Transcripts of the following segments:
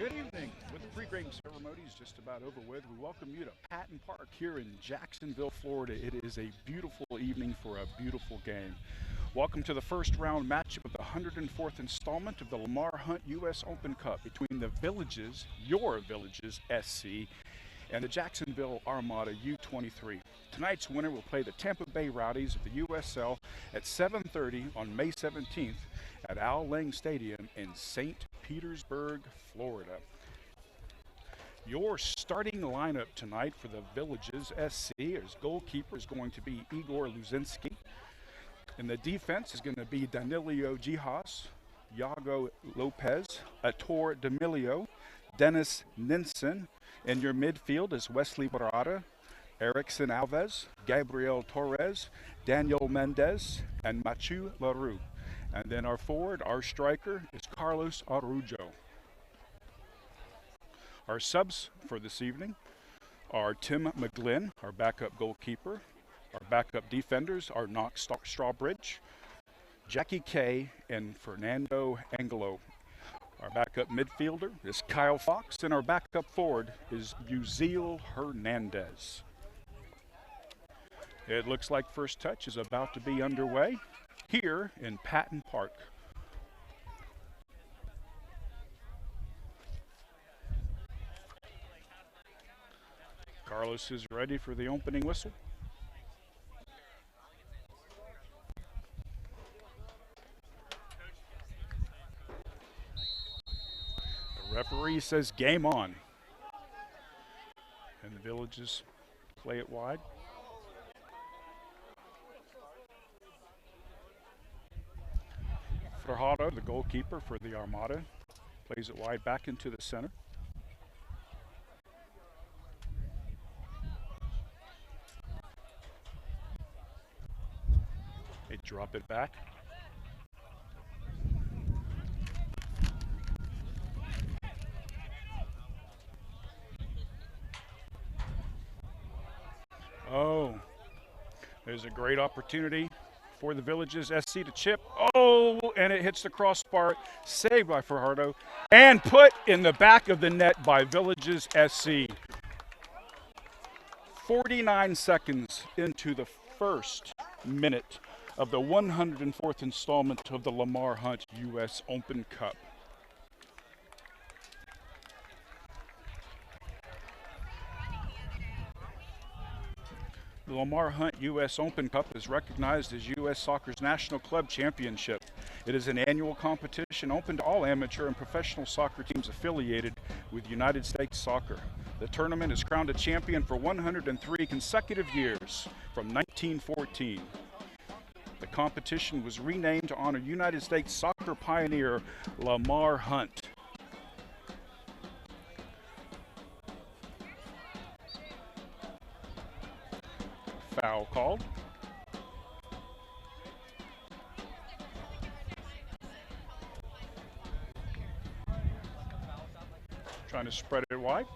Good evening. With the pregame ceremonies just about over with, we welcome you to Patton Park here in Jacksonville, Florida. It is a beautiful evening for a beautiful game. Welcome to the first round matchup of the 104th installment of the Lamar Hunt U.S. Open Cup between the Villages, your Villages SC, and the Jacksonville Armada U23. Tonight's winner will play the Tampa Bay Rowdies of the USL at 7:30 on May 17th at Al Lang Stadium in St. Petersburg, Florida. Your starting lineup tonight for the Villages SC as goalkeeper is going to be Igor Luzinski. And the defense is going to be Danilo Gijas, Yago Lopez, Ator D'Amelio, Dennis Ninsen. In your midfield is Wesley Barada, Erickson Alves, Gabriel Torres, Daniel Mendez, and Machu LaRue. And then our forward, our striker, is Carlos Arujo. Our subs for this evening are Tim McGlynn, our backup goalkeeper. Our backup defenders are Knox Strawbridge, Jackie Kay, and Fernando Angelo. Our backup midfielder is Kyle Fox, and our backup forward is Uziel Hernandez. It looks like first touch is about to be underway here in Patton Park. Carlos is ready for the opening whistle. The referee says game on. And the Villages play it wide. Fajardo, the goalkeeper for the Armada, plays it wide back into the center. They drop it back. Oh, there's a great opportunity for the Villages SC to chip. Oh, and it hits the crossbar, saved by Fajardo, and put in the back of the net by Villages SC. 49 seconds into the first minute of the 104th installment of the Lamar Hunt U.S. Open Cup. The Lamar Hunt U.S. Open Cup is recognized as U.S. Soccer's National Club Championship. It is an annual competition open to all amateur and professional soccer teams affiliated with United States Soccer. The tournament is crowned a champion for 103 consecutive years from 1914. The competition was renamed to honor United States soccer pioneer Lamar Hunt. Foul called. Trying to spread it wide.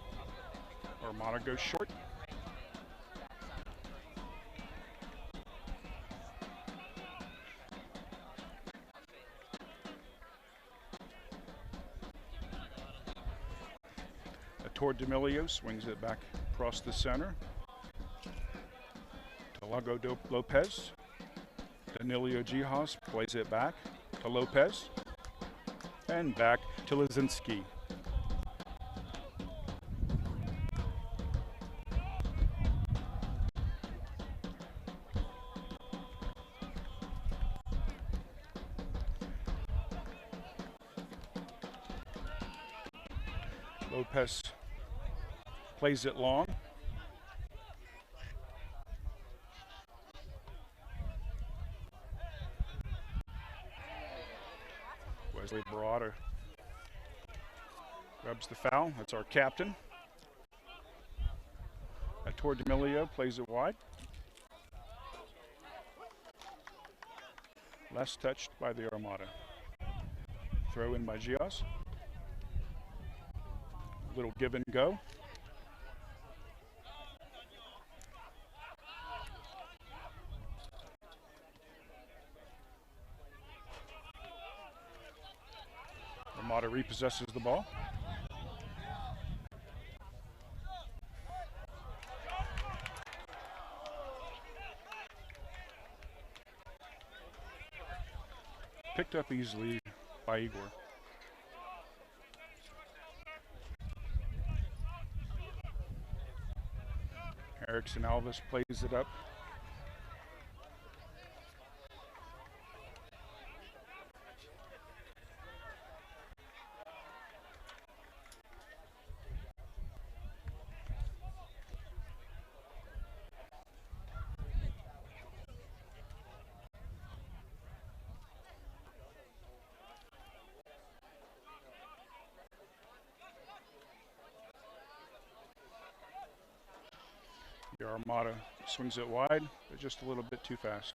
Armada goes short. Ator D'Amelio swings it back across the center. Yago Lopez. Danilo Gijas plays it back to Lopez. And back to Luzinski. Lopez plays it long. Wesley Barada grabs the foul. That's our captain. Ator D'Amelio plays it wide. Last touched by the Armada. Throw in by Gios. Little give and go. Armada repossesses the ball. picked up easily by Igor. Erickson Alves plays it up. The Armada swings it wide, but just a little bit too fast.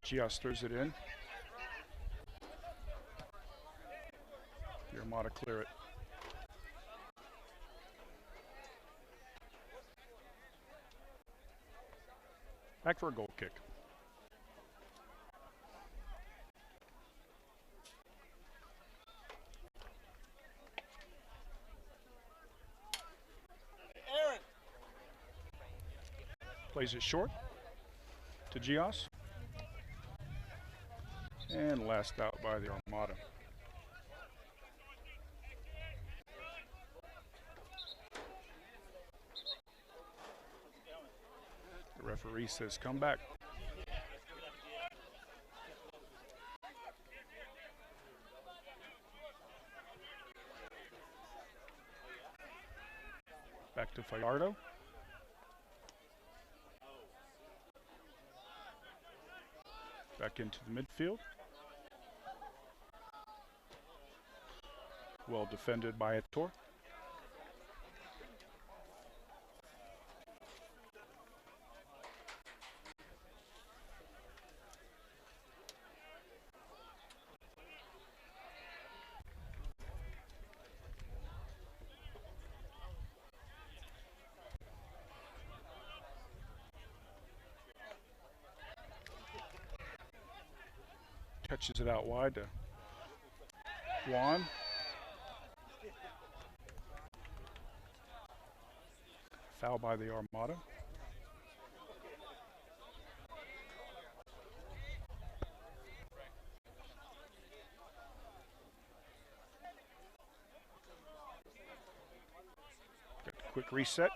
Gios throws it in. The Armada clear it. Back for a goal kick. Plays it short to Gios. And last out by the Armada. The referee says come back. Back to Fajardo. Back into the midfield. Well defended by Ettore. Touches it out wide to Juan. Foul by the Armada. Got a quick reset.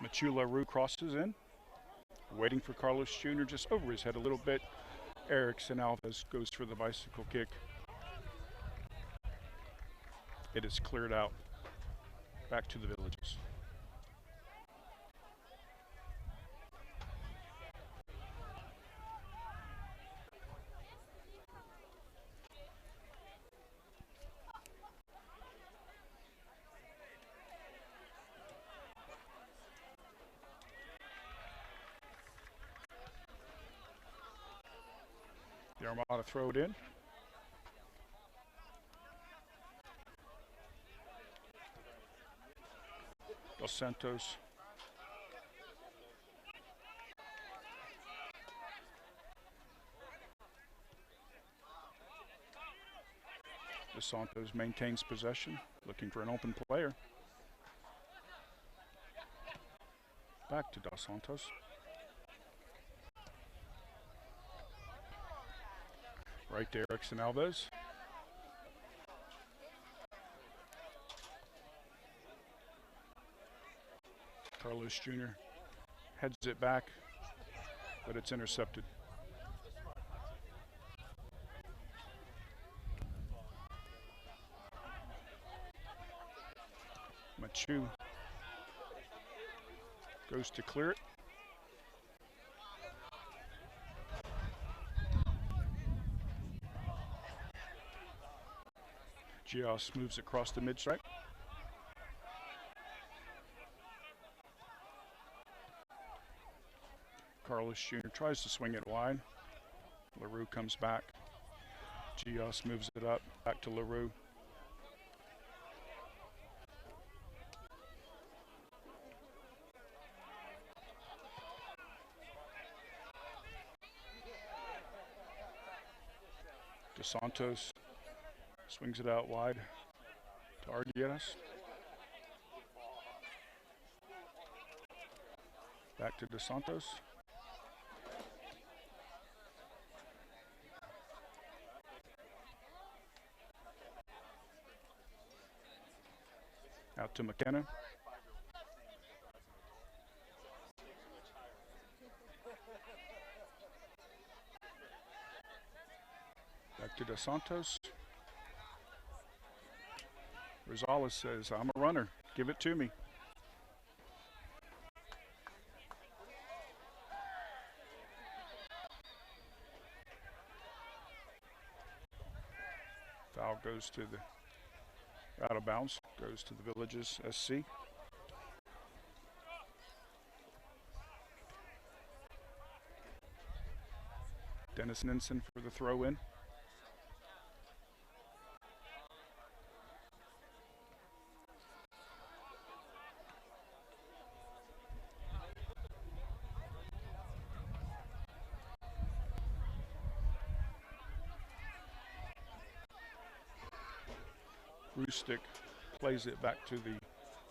Machula Rue crosses in. Waiting for Carlos Jr. just over his head a little bit. Erickson Alves goes for the bicycle kick. It is cleared out. Back to the Villages. The Armada throw it in. Dos Santos. Dos Santos maintains possession, looking for an open player. Back to Dos Santos. Right to Erickson Alves. Carlos Jr. heads it back, but it's intercepted. Machu goes to clear it. Gios moves across the mid-stripe. Carlos Jr. tries to swing it wide. LaRue comes back. Gios moves it up, back to LaRue. Dos Santos swings it out wide to Arguedas. Back to DeSantos. Out to McKenna. Back to DeSantos. Rosales says, I'm a runner. Give it to me. Foul goes to the out of bounds, goes to the Villages SC. Dennis Ninson for the throw in. Rustick plays it back to the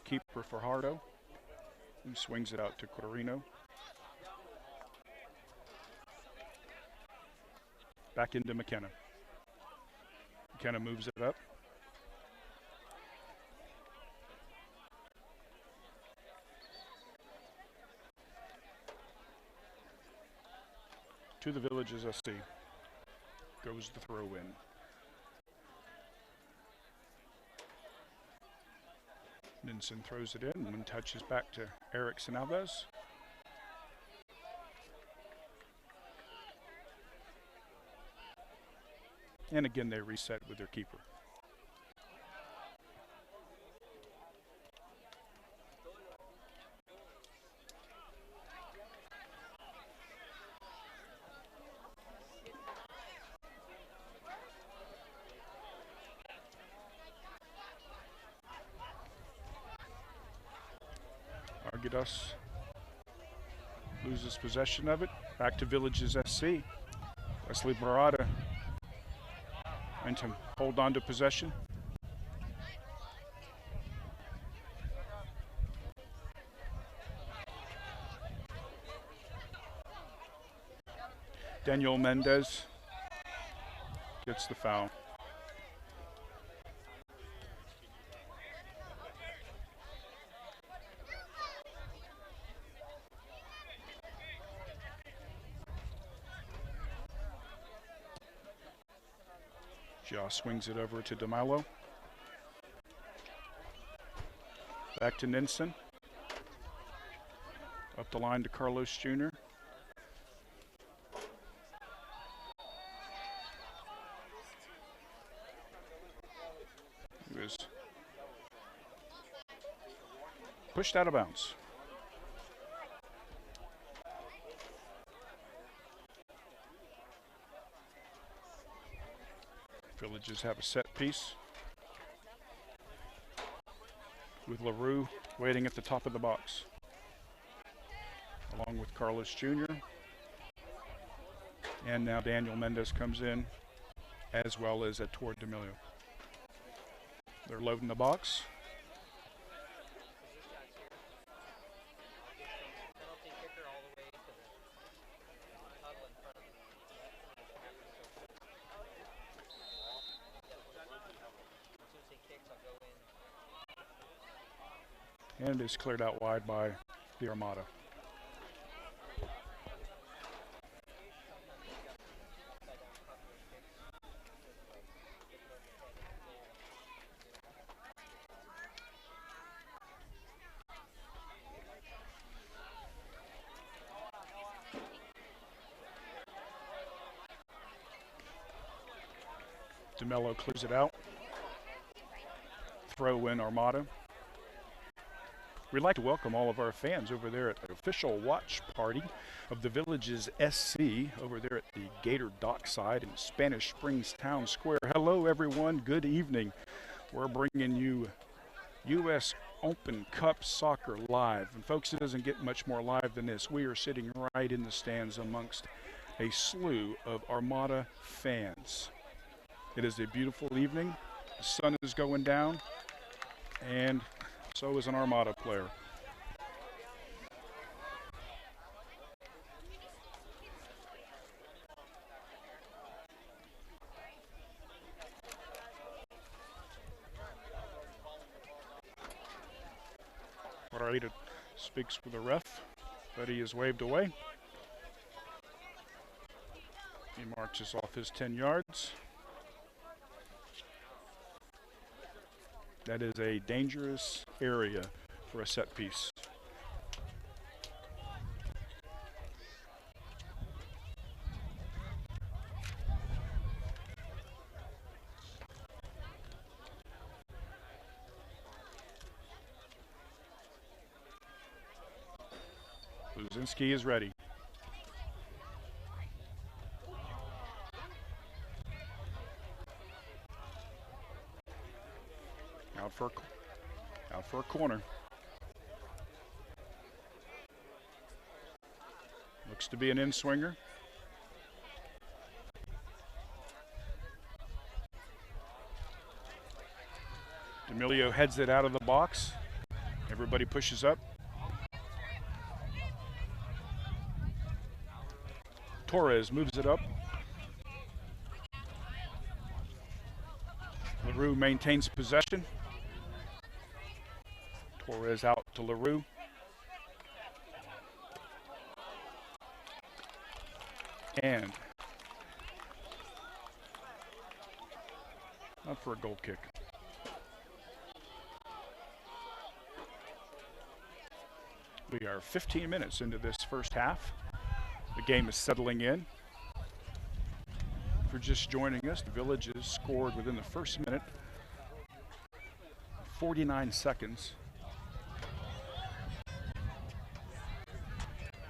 keeper Fajardo, who swings it out to Corino. Back into McKenna. McKenna moves it up. To the Villages SC. Goes the throw in. Ninson throws it in and touches back to Erickson Alves. And again, they reset with their keeper. Argidas loses possession of it. Back to Villages SC. Wesley Barada trying to hold on to possession. Daniel Mendez gets the foul. Jaw swings it over to DeMilo. Back to Ninson. Up the line to Carlos Jr. He was pushed out of bounds. Villages have a set piece with LaRue waiting at the top of the box, along with Carlos Jr. And now Daniel Mendez comes in, as well as Ettore D'Amelio. They're loading the box. And is cleared out wide by the Armada. DeMello clears it out. Throw in Armada. We'd like to welcome all of our fans over there at the official watch party of the Villages SC over there at the Gator Dockside in Spanish Springs Town Square. Hello, everyone. Good evening. We're bringing you U.S. Open Cup Soccer live. And folks, it doesn't get much more live than this. We are sitting right in the stands amongst a slew of Armada fans. It is a beautiful evening. The sun is going down, and so is an Armada player. Barrita speaks with the ref, but he is waved away. He marches off his 10 yards. That is a dangerous area for a set piece. Luzinski is ready. Out for a corner. Looks to be an in-swinger. D'Amelio heads it out of the box. Everybody pushes up. Torres moves it up. LaRue maintains possession. Torres out to LaRue. And up for a goal kick. We are 15 minutes into this first half. The game is settling in. For just joining us, the Villages scored within the first minute, 49 seconds.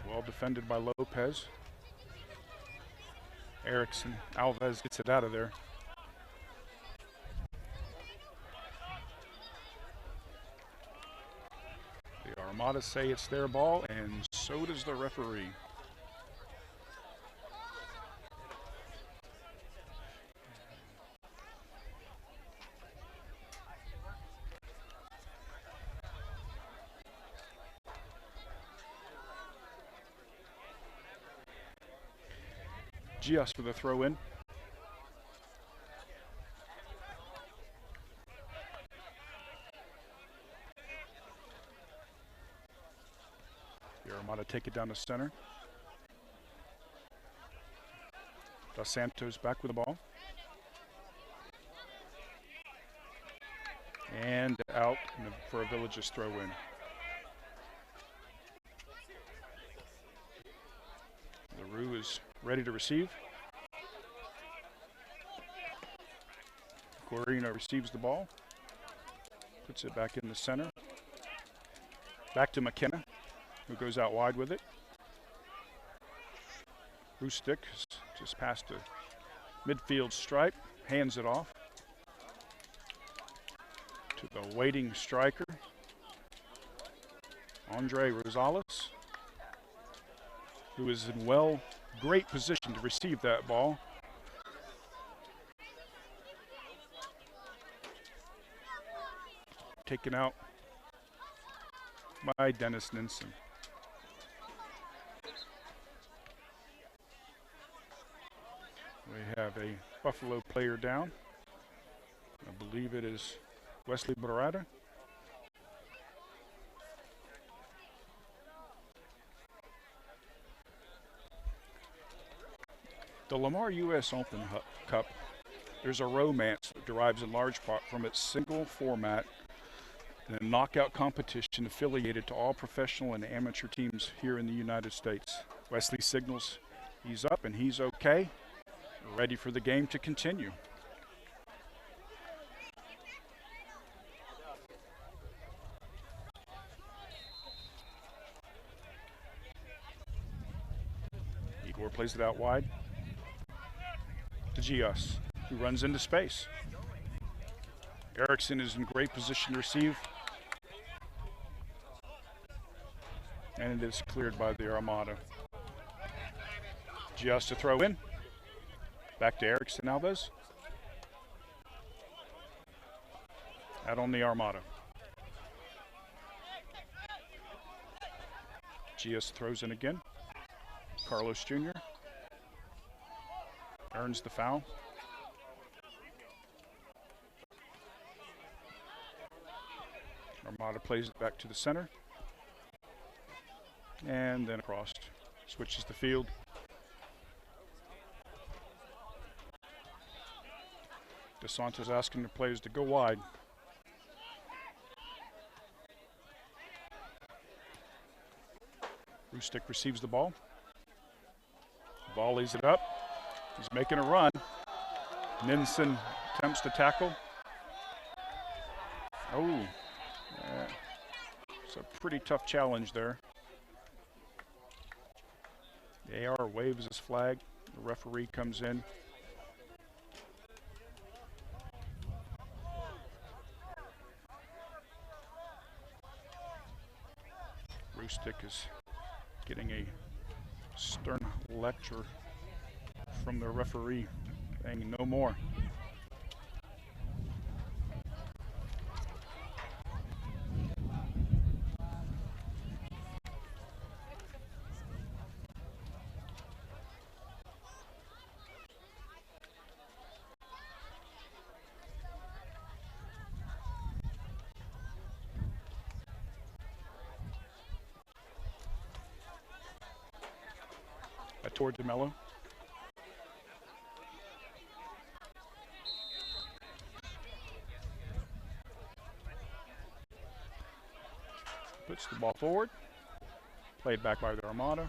Well defended by Lopez. Erickson, Alves gets it out of there. The Armada say it's their ball, and so does the referee. Gios for the throw in. The Armada take it down to center. Dos Santos back with the ball. And out for a Villages throw in. LaRue is ready to receive. Guarino receives the ball. Puts it back in the center. Back to McKenna, who goes out wide with it. Rustic just past the midfield stripe, hands it off to the waiting striker, Andre Rosales, who is in great position to receive that ball. Taken out by Dennis Ninson. We have a Buffalo player down. I believe it is Wesley Barrada. The Lamar U.S. Open Cup, there's a romance that derives in large part from its single format and a knockout competition affiliated to all professional and amateur teams here in the United States. Wesley signals he's up and he's okay, ready for the game to continue. Igor plays it out wide to Gios, who runs into space. Erickson is in great position to receive. And it is cleared by the Armada. Gios to throw in. Back to Erickson Alves. Out on the Armada. Gios throws in again. Carlos Jr. earns the foul. Armada plays it back to the center. And then across. Switches the field. DeSantos asking the players to go wide. Rustick receives the ball. Volleys it up. He's making a run. Ninson attempts to tackle. Oh, it's a pretty tough challenge there. The AR waves his flag. The referee comes in. Rustick is getting a stern lecture from the referee, saying no more. Toward DeMello. Puts the ball forward. Played back by the Armada.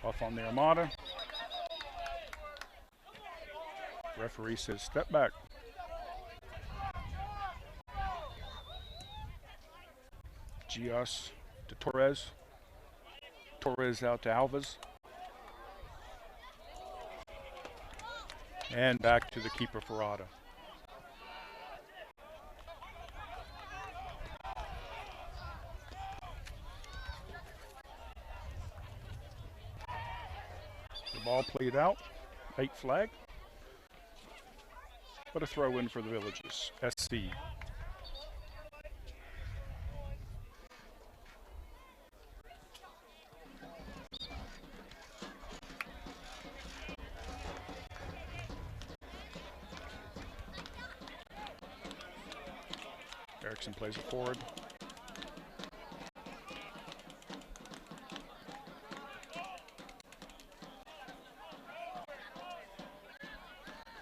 Off on the Armada. Referee says step back. Gios to Torres. Torres out to Alves. And back to the keeper Ferrata. The ball played out. Late flag. But a throw in for the Villages. SC. Erickson plays it forward.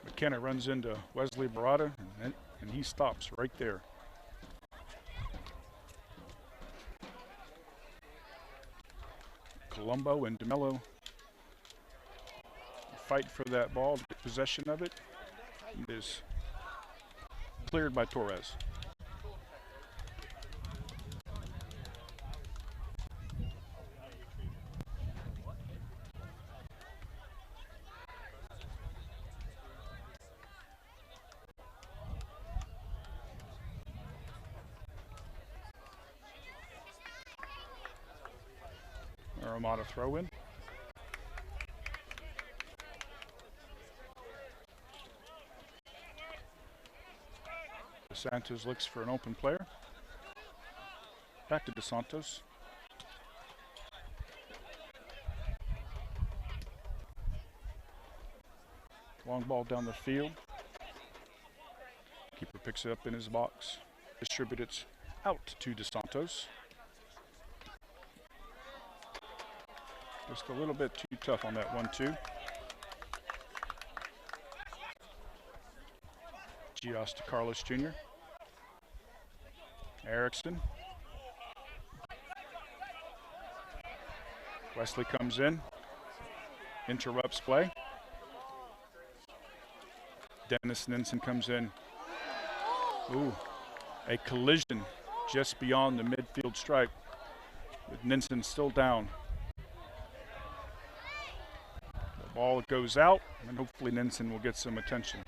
McKenna runs into Wesley Barada, and he stops right there. Colombo and DeMello fight for that ball to get possession of it. It is cleared by Torres. Armada throw in. DeSantos looks for an open player. Back to DeSantos. Long ball down the field. Keeper picks it up in his box. Distribute it out to DeSantos. Just a little bit too tough on that 1-2. Gios to Carlos Jr. Erickson. Wesley comes in. Interrupts play. Dennis Ninson comes in. Ooh, a collision just beyond the midfield stripe with Ninson still down. Ball goes out, and hopefully Ninson will get some attention.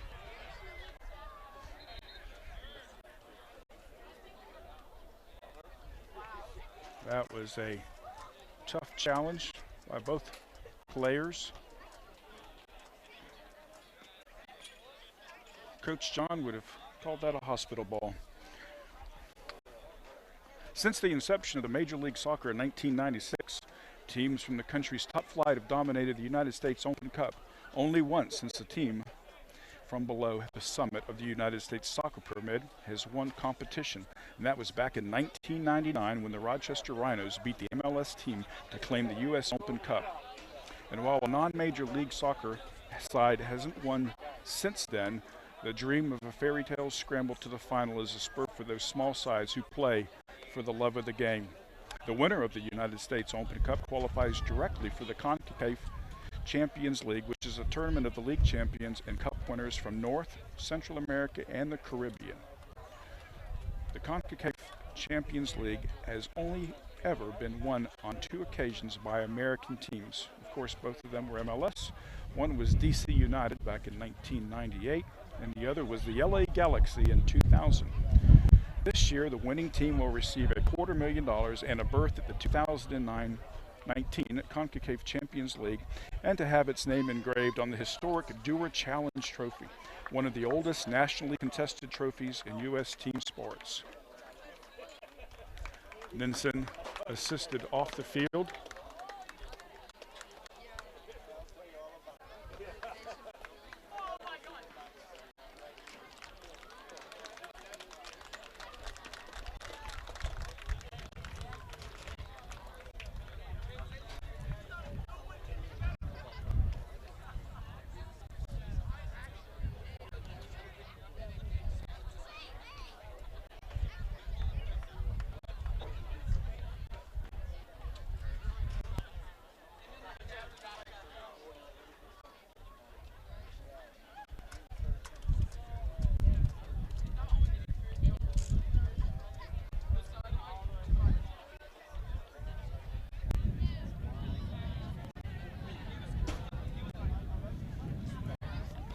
That was a tough challenge by both players. Coach John would have called that a hospital ball. Since the inception of the Major League Soccer in 1996, teams from the country's top flight have dominated the United States Open Cup only once since the team from below the summit of the United States soccer pyramid has won competition, and that was back in 1999 when the Rochester Rhinos beat the MLS team to claim the U.S. Open Cup. And while a non-major league soccer side hasn't won since then, the dream of a fairy tale scramble to the final is a spur for those small sides who play for the love of the game. The winner of the United States Open Cup qualifies directly for the Kickoff Champions League, which is a tournament of the league champions and cup winners from North, Central America, and the Caribbean. The Kickoff Champions League has only ever been won on 2 occasions by American teams. Of course, both of them were MLS. One was DC United back in 1998, and the other was the LA Galaxy in 2000. This year, the winning team will receive $250,000 and a berth at the 2019 CONCACAF Champions League, and to have its name engraved on the historic Dewar Challenge Trophy, one of the oldest nationally contested trophies in U.S. team sports. Ninson assisted off the field.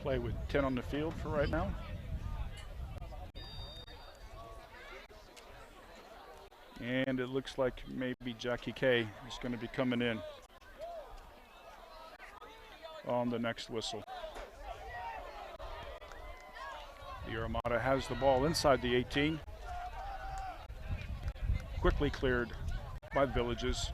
Play with 10 on the field for right now. And it looks like maybe Jackie K is going to be coming in on the next whistle. The Armada has the ball inside the 18. Quickly cleared by the Villages.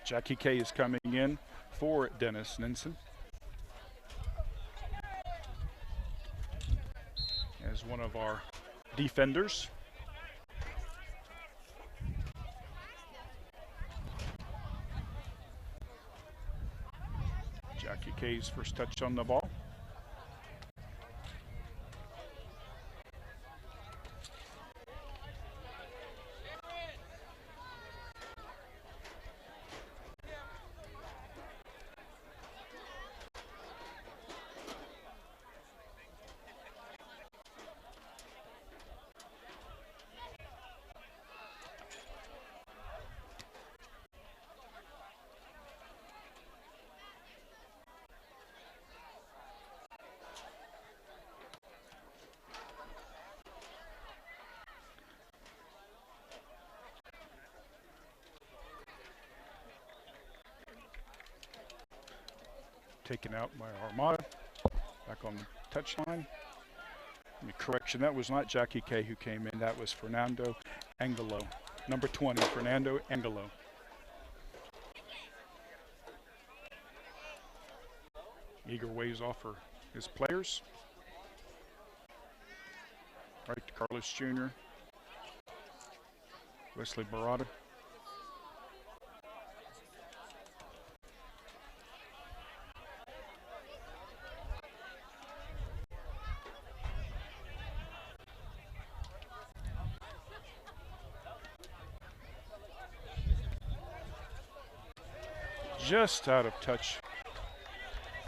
Jackie K is coming in for Dennis Ninson as one of our defenders. Jackie K's first touch on the ball. Taken out by Armada. Back on the touchline. Correction, that was not Jackie K who came in. That was Fernando Angelo. Number 20, Fernando Angelo. Eager waves off for his players. Right to Carlos Jr. Wesley Barada. Just out of touch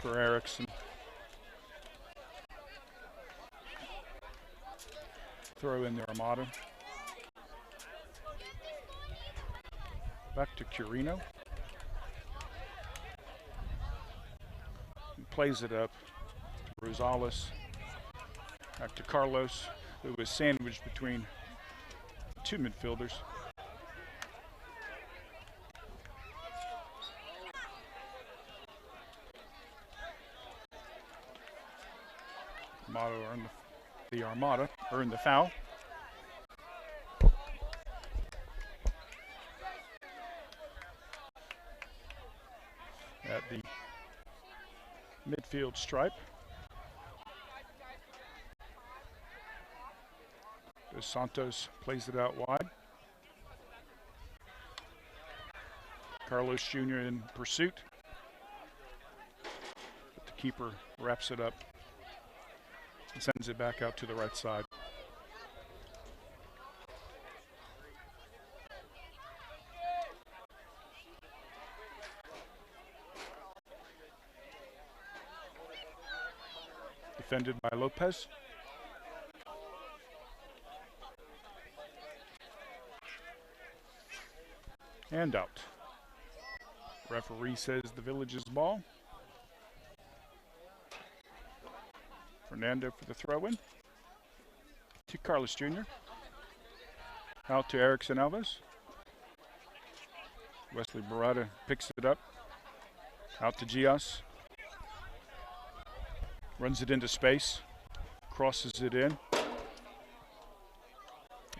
for Erickson. Throw in the Armada. Back to Curino. He plays it up to Rosales. Back to Carlos, who was sandwiched between 2 midfielders. The Armada earned the foul. at the midfield stripe. Dos Santos plays it out wide. Carlos Jr. in pursuit. But the keeper wraps it up and sends it back out to the right side. Defended by Lopez. And out. Referee says the Village's ball. Fernando for the throw-in. To Carlos Jr. Out to Erickson Alves. Wesley Barada picks it up. Out to Gias. Runs it into space. Crosses it in.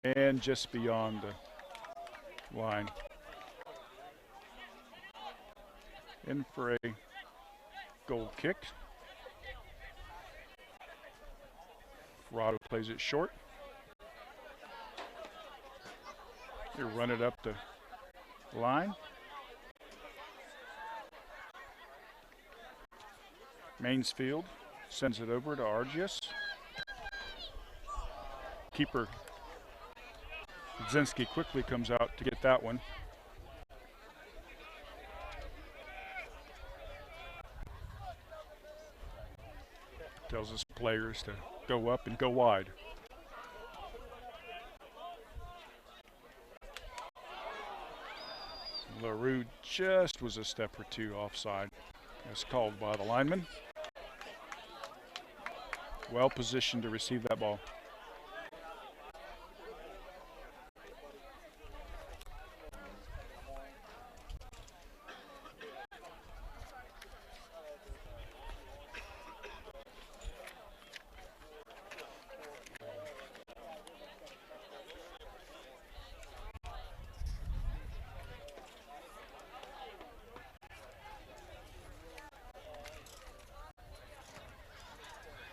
And just beyond the line. In for a goal kick. Rado plays it short. They run it up the line. Mainsfield sends it over to Argius. Keeper Zinski quickly comes out to get that one. Tells his players to go up and go wide. LaRue just was a step or two offside, as called by the lineman. Well positioned to receive that ball.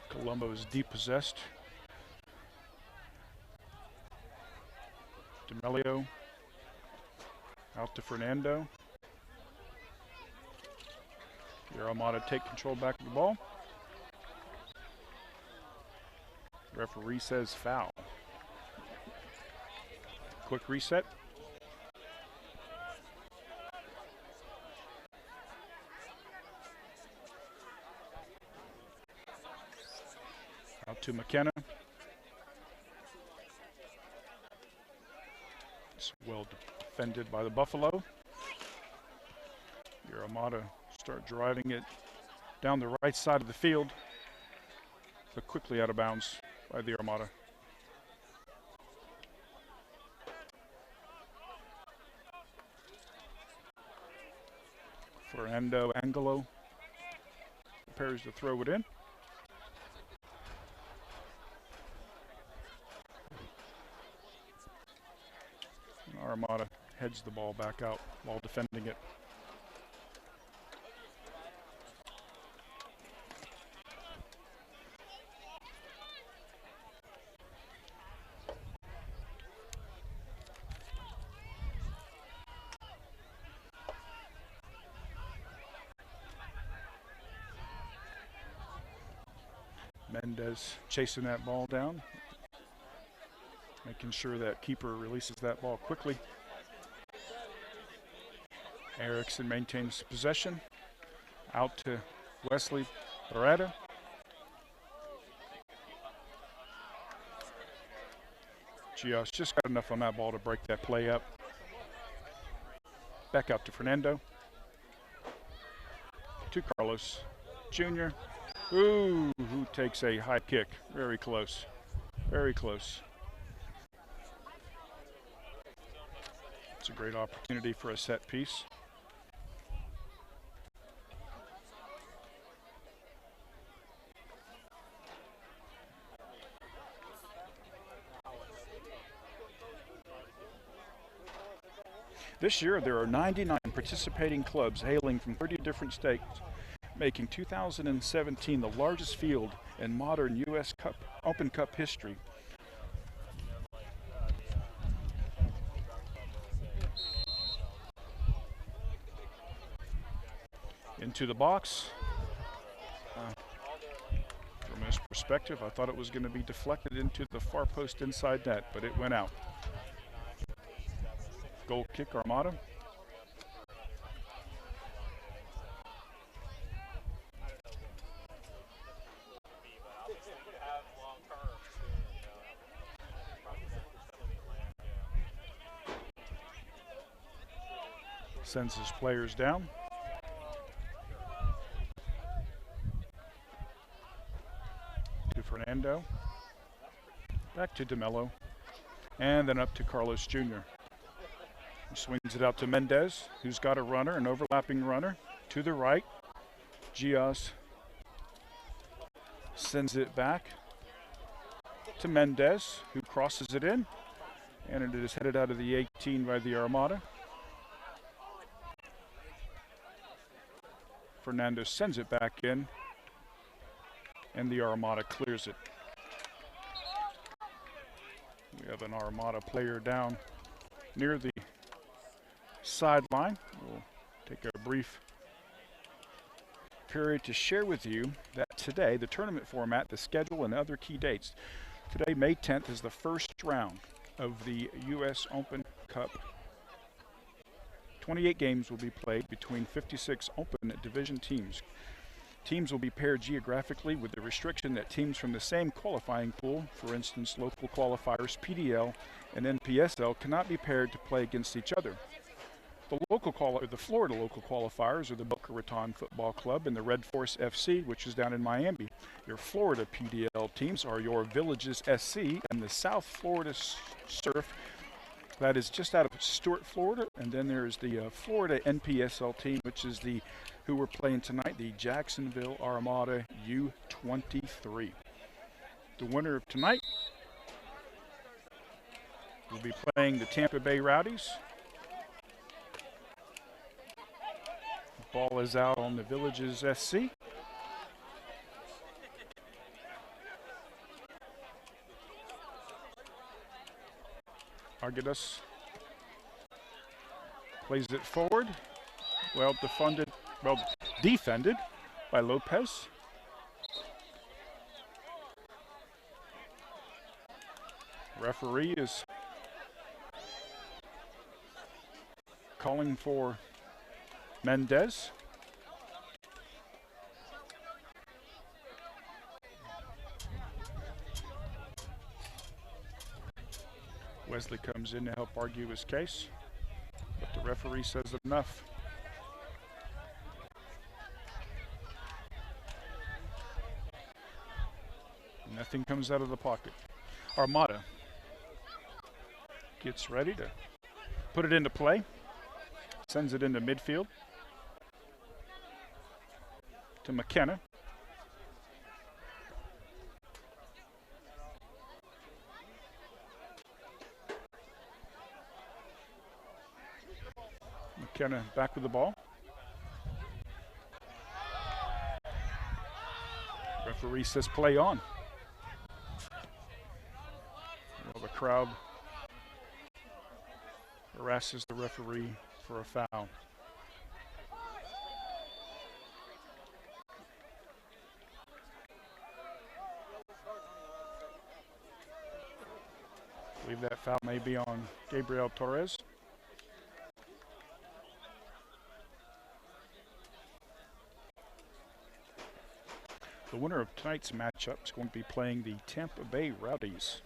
Colombo is depossessed. D'Amelio out to Fernando. The Armada take control back of the ball. Referee says foul. Quick reset. Out to McKenna. It's well defended by the Buffalo. The Armada start driving it down the right side of the field, but quickly out of bounds by the Armada. Fernando Angelo prepares to throw it in. Armada heads the ball back out while defending it. Mendez chasing that ball down, making sure that keeper releases that ball quickly. Erickson maintains possession. Out to Wesley Barada. Gios just got enough on that ball to break that play up. Back out to Fernando. To Carlos Jr. Ooh, who takes a high kick. Very close. Very close. It's a great opportunity for a set piece. This year, there are 99 participating clubs hailing from 30 different states, making 2017 the largest field in modern U.S. Open Cup history. Into the box. From this perspective, I thought it was going to be deflected into the far post inside net, but it went out. Goal kick, Armada. Sends his players down. To Fernando. Back to DeMello. And then up to Carlos Jr. He swings it out to Mendez, who's got a runner, an overlapping runner. To the right. Gios sends it back to Mendez, who crosses it in. And it is headed out of the 18 by the Armada. Fernando sends it back in, and the Armada clears it. We have an Armada player down near the sideline. We'll take a brief period to share with you that today, the tournament format, the schedule, and other key dates. Today, May 10th, is the first round of the U.S. Open Cup. 28 games will be played between 56 open division teams. Teams will be paired geographically with the restriction that teams from the same qualifying pool, for instance local qualifiers PDL and NPSL, cannot be paired to play against each other. The Florida local qualifiers are the Boca Raton Football Club and the Red Force FC, which is down in Miami. Your Florida PDL teams are your Villages SC and the South Florida Surf. That is just out of Stuart, Florida, and then there's the Florida NPSL team, which is who we're playing tonight, the Jacksonville Armada U23. The winner of tonight will be playing the Tampa Bay Rowdies. The ball is out on the Villages SC. Argudas plays it forward. Defended by Lopez. Referee is calling for Mendez. Wesley comes in to help argue his case, but the referee says enough. Nothing comes out of the pocket. Armada gets ready to put it into play, sends it into midfield to McKenna. McKenna back with the ball. Referee says play on. Well, the crowd harasses the referee for a foul. I believe that foul may be on Gabriel Torres. The winner of tonight's matchup is going to be playing the Tampa Bay Rowdies.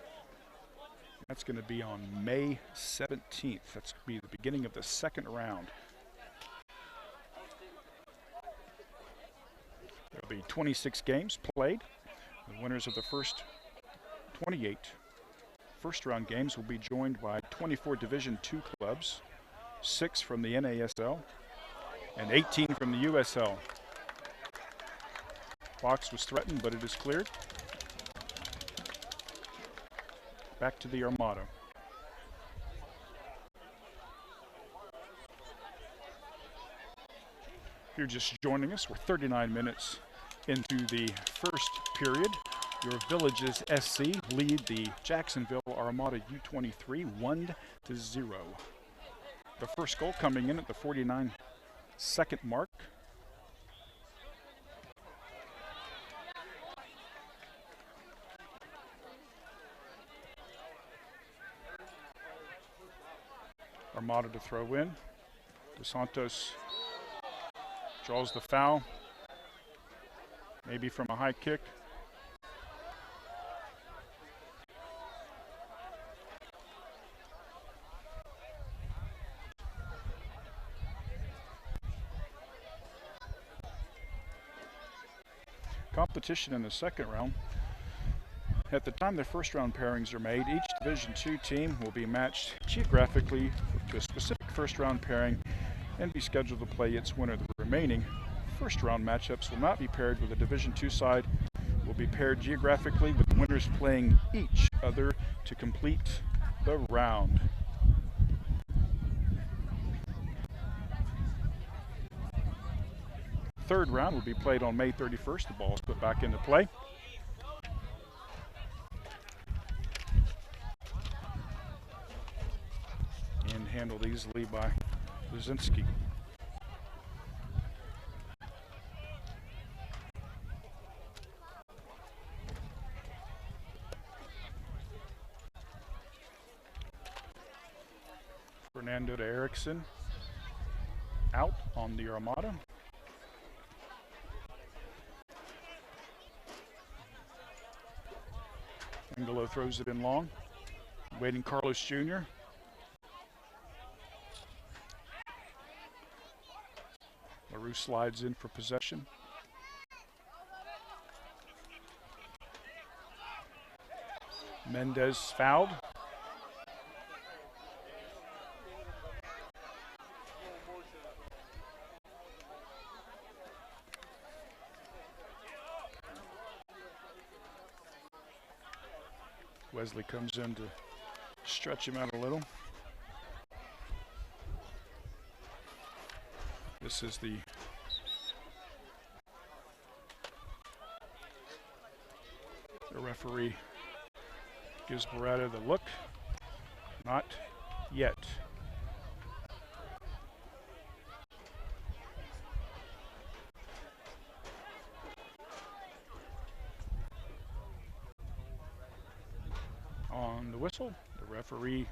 That's going to be on May 17th. That's going to be the beginning of the second round. There will be 26 games played. The winners of the first 28 first-round games will be joined by 24 Division II clubs, 6 from the NASL, and 18 from the USL. Box was threatened, but it is cleared. Back to the Armada. If you're just joining us, we're 39 minutes into the first period. Your Villages SC lead the Jacksonville Armada U23 1-0. The first goal coming in at the 49-second mark. Armada to throw in. Dos Santos draws the foul, maybe from a high kick. Competition in the second round. At the time the first round pairings are made, each Division II team will be matched geographically to a specific first round pairing and be scheduled to play its winner. The remaining first round matchups will not be paired with a Division II side, will be paired geographically with winners playing each other to complete the round. Third round will be played on May 31st. The ball is put back into play. And handled easily by Luzinski. Fernando to Erickson. Out on the Armada. Angelo throws it in long. Waiting Carlos Jr. LaRue slides in for possession. Mendez fouled. Wesley comes in to stretch him out a little. This is the referee gives Beretta the look. Not yet. On the whistle, the referee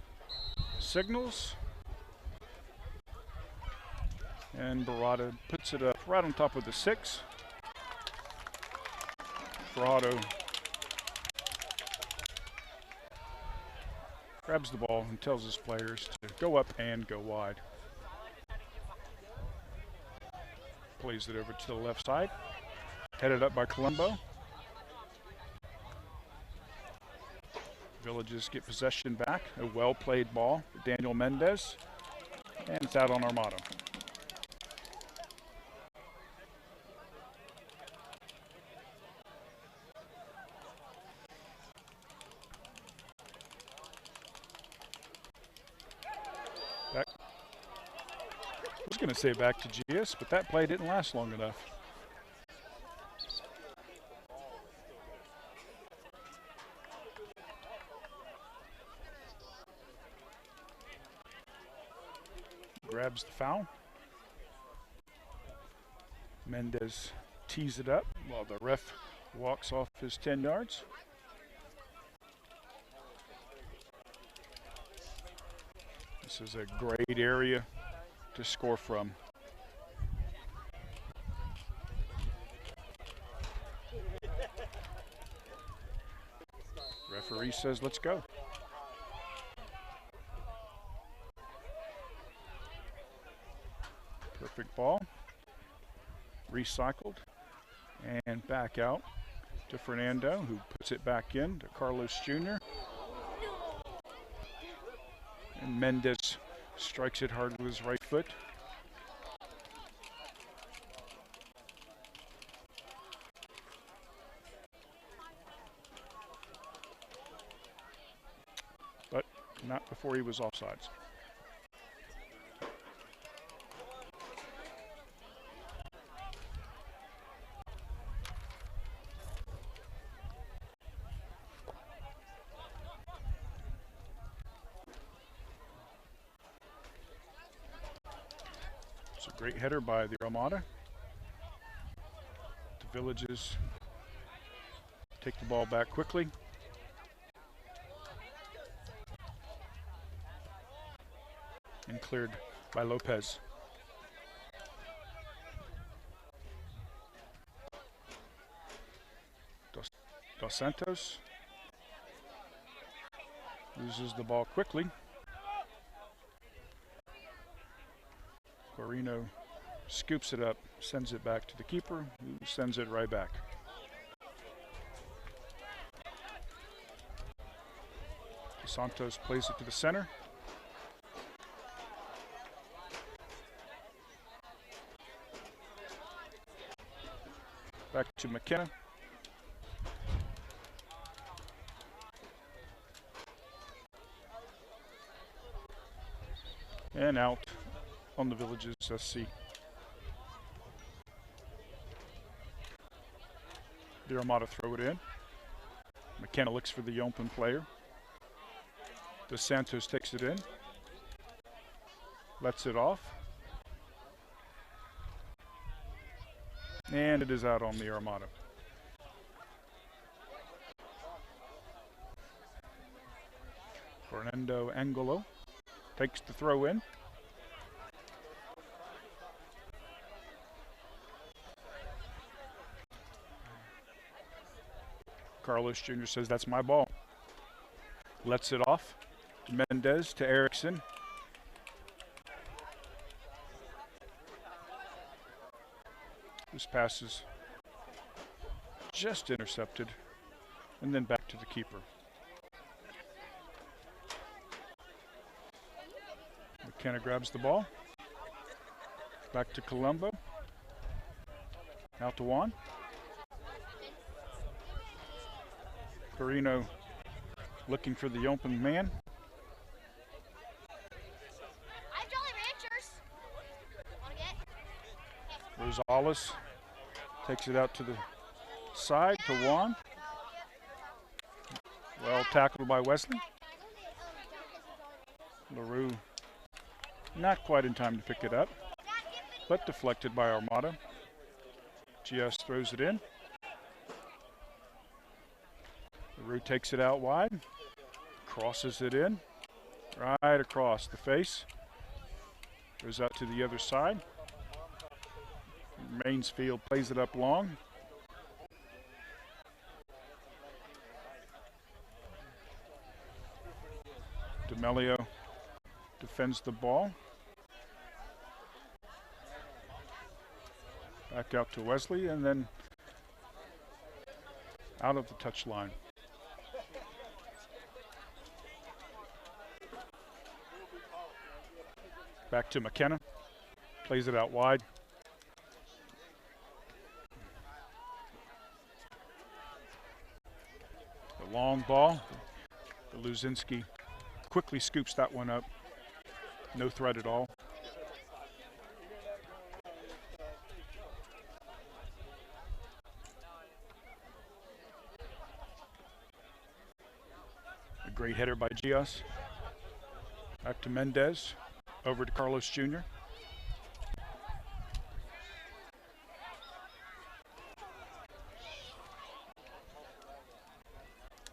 signals, and Beretta puts it up right on top of the 6. Beretta grabs the ball and tells his players to go up and go wide. Plays it over to the left side, headed up by Colombo. Villages get possession back. A well-played ball for Daniel Mendez, and it's out on Armada. I was going to say back to GS, but that play didn't last long enough. Grabs the foul. Mendez tees it up while the ref walks off his 10 yards. This is a great area to score from. Referee says, let's go. Perfect ball. Recycled and back out to Fernando, who puts it back in to Carlos Jr. And Mendez strikes it hard with his right foot. But not before he was offsides. Great header by the Armada. The Villages take the ball back quickly. And cleared by Lopez. Dos Santos loses the ball quickly. Guarino scoops it up, sends it back to the keeper, who sends it right back. Dos Santos plays it to the center. Back to McKenna. And out on the Villages SC. The Armada throw it in. McKenna looks for the open player. Dos Santos takes it in. Lets it off. And it is out on the Armada. Fernando Angolo takes the throw in. Carlos Jr. says, "That's my ball." Lets it off to Mendez, to Erickson. This pass is just intercepted, and then back to the keeper. McKenna grabs the ball. Back to Colombo. Out to Juan. Carino looking for the open man. Rosales takes it out to the side to Juan. Well tackled by Wesley. LaRue not quite in time to pick it up, but deflected by Armada. GS throws it in. LaRue takes it out wide, crosses it in, right across the face. Goes out to the other side. Mainsfield plays it up long. D'Amelio defends the ball. Back out to Wesley, and then out of the touch line. Back to McKenna. Plays it out wide. The long ball. Luzinski quickly scoops that one up. No threat at all. A great header by Gios. Back to Mendez. Over to Carlos Jr.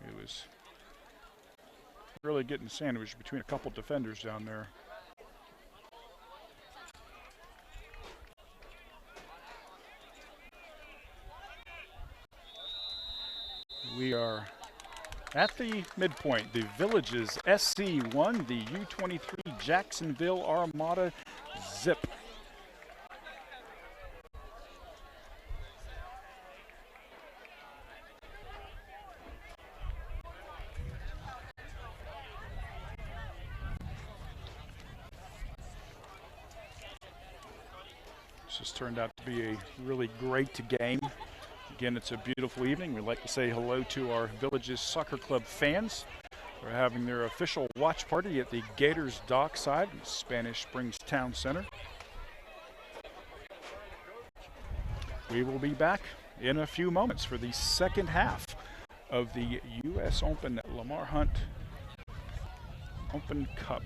He was really getting sandwiched between a couple defenders down there. We are at the midpoint. The Villages SC won, the U23 Jacksonville Armada zip. This has turned out to be a really great game. Again, it's a beautiful evening. We'd like to say hello to our Villages Soccer Club fans. They're having their official watch party at the Gators Dockside in Spanish Springs Town Center. We will be back in a few moments for the second half of the U.S. Open Lamar Hunt Open Cup.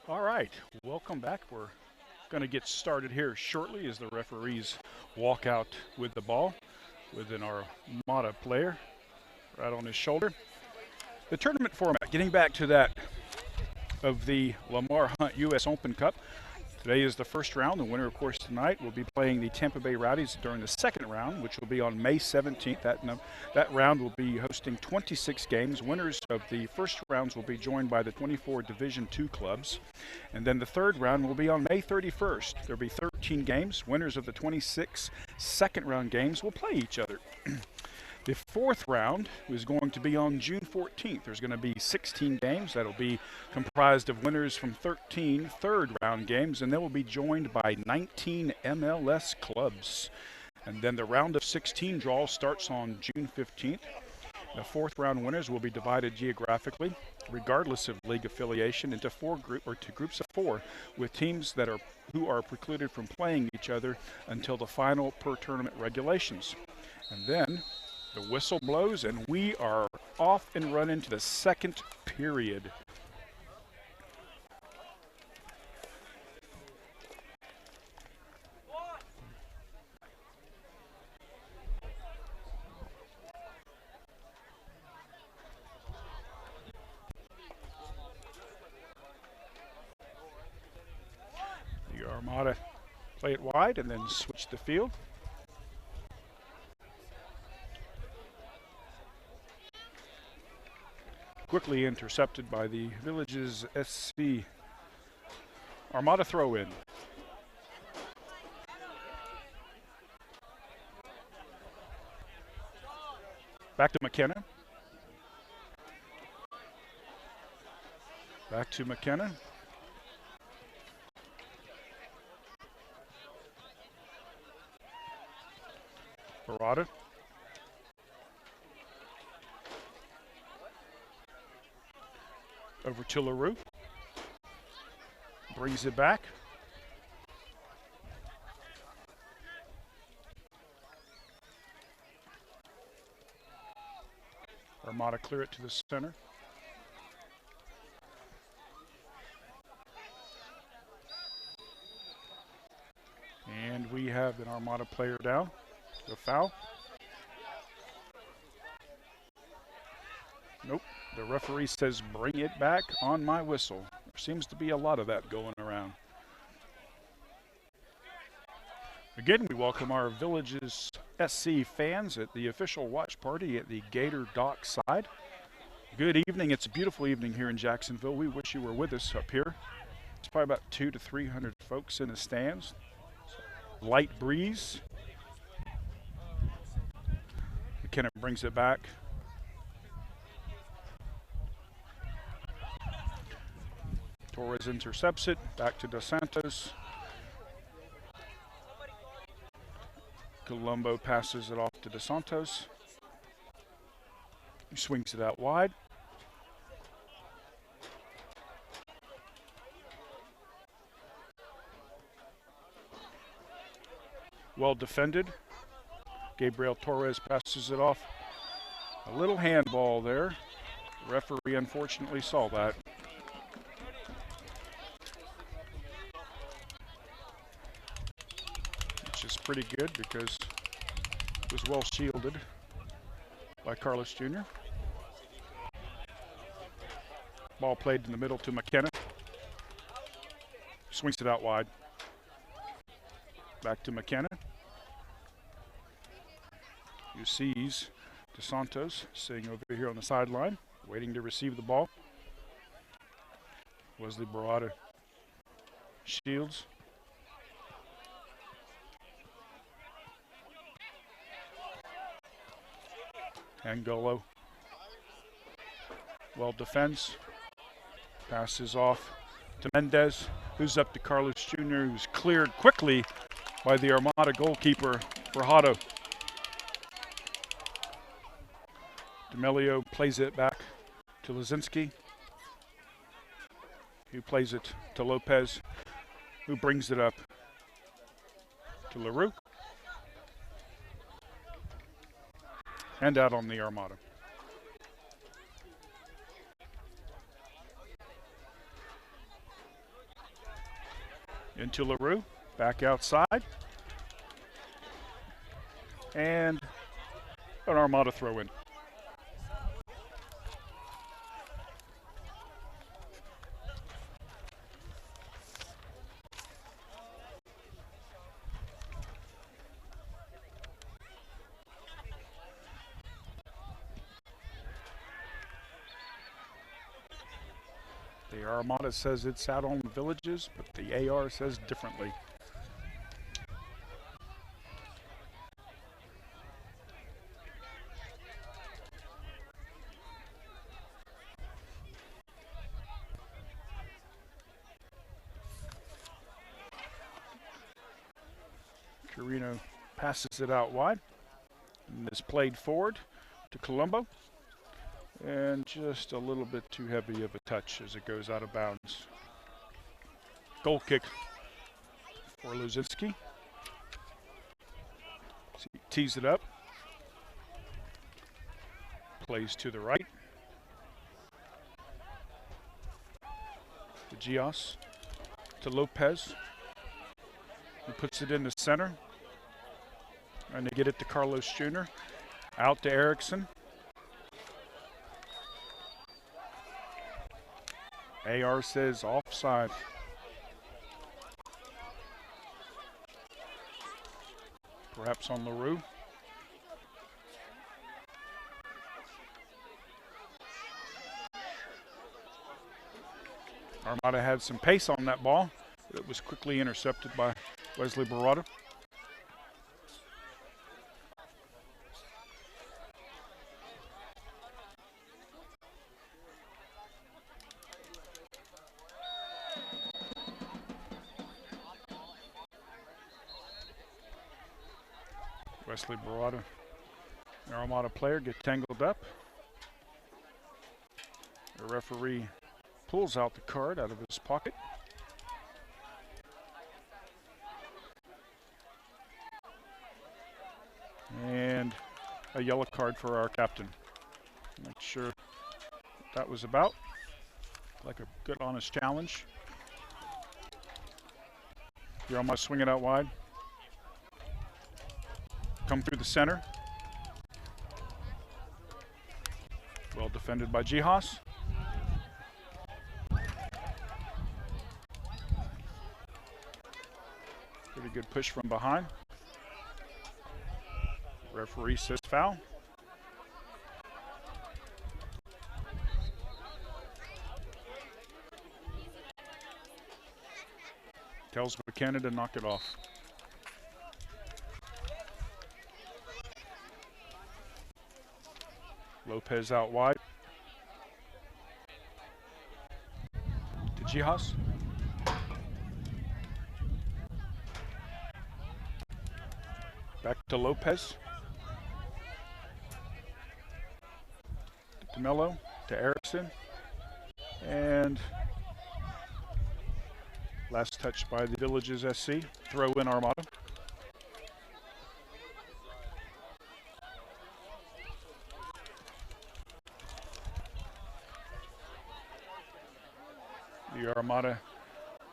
All right, welcome back. We're going to get started here shortly as the referees walk out with the ball with an Armada player right on his shoulder. The tournament format, getting back to that of the Lamar Hunt U.S. Open Cup. Today is the first round. The winner, of course, tonight will be playing the Tampa Bay Rowdies during the second round, which will be on May 17th. That round will be hosting 26 games. Winners of the first rounds will be joined by the 24 Division II clubs. And then the third round will be on May 31st. There will be 13 games. Winners of the 26 second round games will play each other. The fourth round is going to be on June 14th. There's going to be 16 games. That'll be comprised of winners from 13 third round games, and they will be joined by 19 MLS clubs. And then the round of 16 draw starts on June 15th. The fourth round winners will be divided geographically, regardless of league affiliation, into groups of four, with teams who are precluded from playing each other until the final per tournament regulations. And then the whistle blows, and we are off and running to the second period. The Armada play it wide and then switch the field. Quickly intercepted by the Villages SC. Armada throw in. Back to McKenna. Back to McKenna. Barada. Over to LaRue. Brings it back. Armada clear it to the center. And we have an Armada player down. The foul. Nope. The referee says, bring it back on my whistle. There seems to be a lot of that going around. Again, we welcome our Villages SC fans at the official watch party at the Gator Dock side. Good evening. It's a beautiful evening here in Jacksonville. We wish you were with us up here. It's probably about 200 to 300 folks in the stands. Light breeze. McKenna brings it back. Torres intercepts it, back to Dos Santos. Colombo passes it off to Dos Santos. He swings it out wide. Well defended. Gabriel Torres passes it off. A little handball there. The referee unfortunately saw that. Is pretty good because it was well shielded by Carlos Jr. Ball played in the middle to McKenna. Swings it out wide. Back to McKenna. Who sees Dos Santos sitting over here on the sideline, waiting to receive the ball. Wesley Barada shields. Angolo. Well defends. Passes off to Mendez, who's up to Carlos Jr., who's cleared quickly by the Armada goalkeeper, Fajardo. D'Amelio plays it back to Lazinski, who plays it to Lopez, who brings it up to LaRue. And out on the Armada. Into LaRue, back outside. And an Armada throw in. The Armada says it's out on the Villages, but the AR says differently. Carino passes it out wide and is played forward to Colombo. And just a little bit too heavy of a touch as it goes out of bounds. Goal kick for Luzinski. He tees it up. Plays to the right. To Gios. To Lopez. He puts it in the center. Trying to get it to Carlos Jr. Out to Erickson. AR says offside. Perhaps on LaRue. Armada had some pace on that ball, but it was quickly intercepted by Wesley Barada. Wesley Barada, an Armada player, get tangled up. The referee pulls out the card out of his pocket. And a yellow card for our captain. Not sure what that was about. Like a good, honest challenge. The Armada swing it out wide. Come through the center. Well defended by Jihas. Pretty good push from behind. Referee says foul. Tells McKenna to knock it off. Lopez out wide. To Jihas. Back to Lopez. To Mello. To Erickson. And last touch by the Villages SC. Throw in Armada. The Armada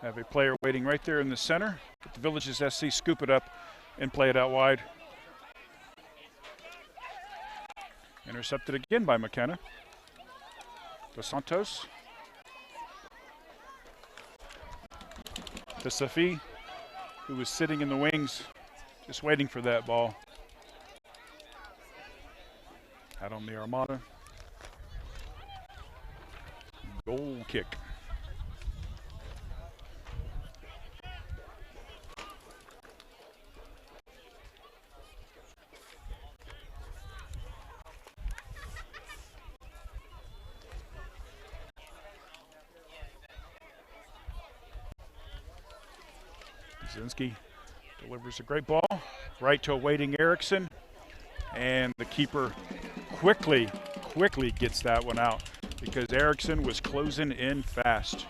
have a player waiting right there in the center. But the Villages SC scoop it up and play it out wide. Intercepted again by McKenna. Dos Santos. To Safi, who was sitting in the wings, just waiting for that ball. Out on the Armada. Goal kick. Zinski delivers a great ball right to a waiting Erickson, and the keeper quickly gets that one out because Erickson was closing in fast.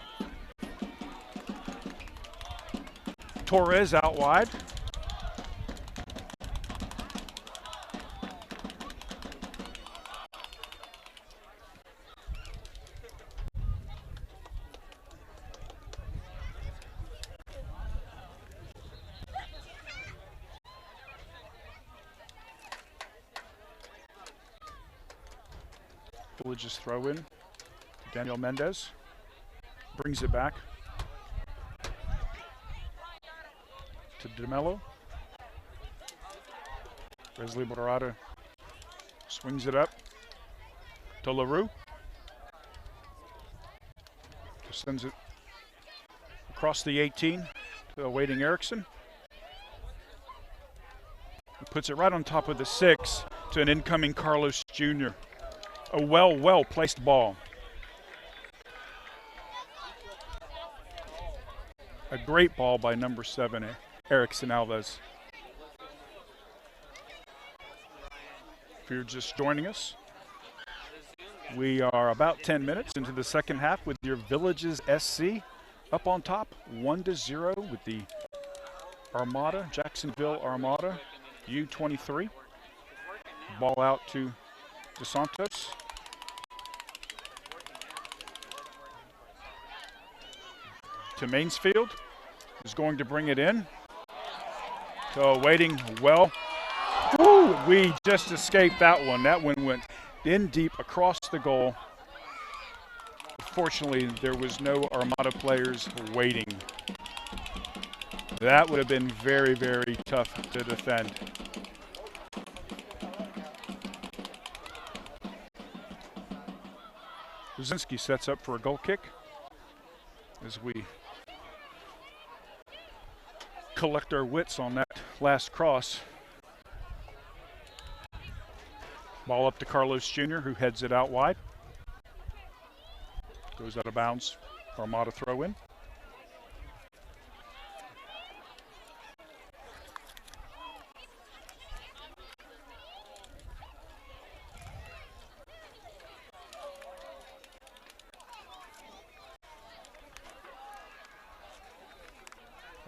Torres out wide. Villages throw in. Daniel Mendez brings it back to DeMello. Wesley Borrada swings it up to LaRue. Just sends it across the 18 to awaiting Erickson. He puts it right on top of the 6 to an incoming Carlos Jr. A well placed ball. A great ball by number 7, Erickson Alves. If you're just joining us, we are about 10 minutes into the second half with your Villages SC up on top, 1-0 with the Armada, Jacksonville Armada, U23. Ball out to DeSantos. To Mainsfield, who's going to bring it in. So waiting well. Ooh, we just escaped that one. That one went in deep across the goal. Fortunately, there was no Armada players waiting. That would have been very, very tough to defend. Brzezinski sets up for a goal kick as we collect our wits on that last cross. Ball up to Carlos Jr., who heads it out wide. Goes out of bounds. Armada throw in.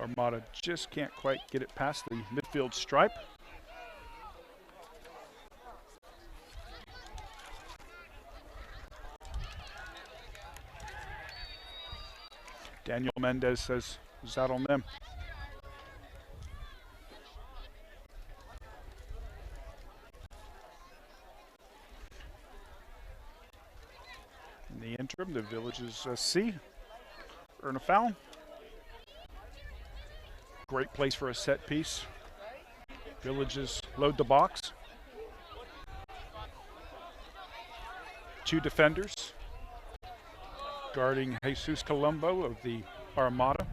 Armada just can't quite get it past the midfield stripe. Daniel Mendez says it's out on them. In the interim, the Villages C earn a foul. Great place for a set piece. Villages load the box. 2 defenders guarding Jesus Colombo of the Armada.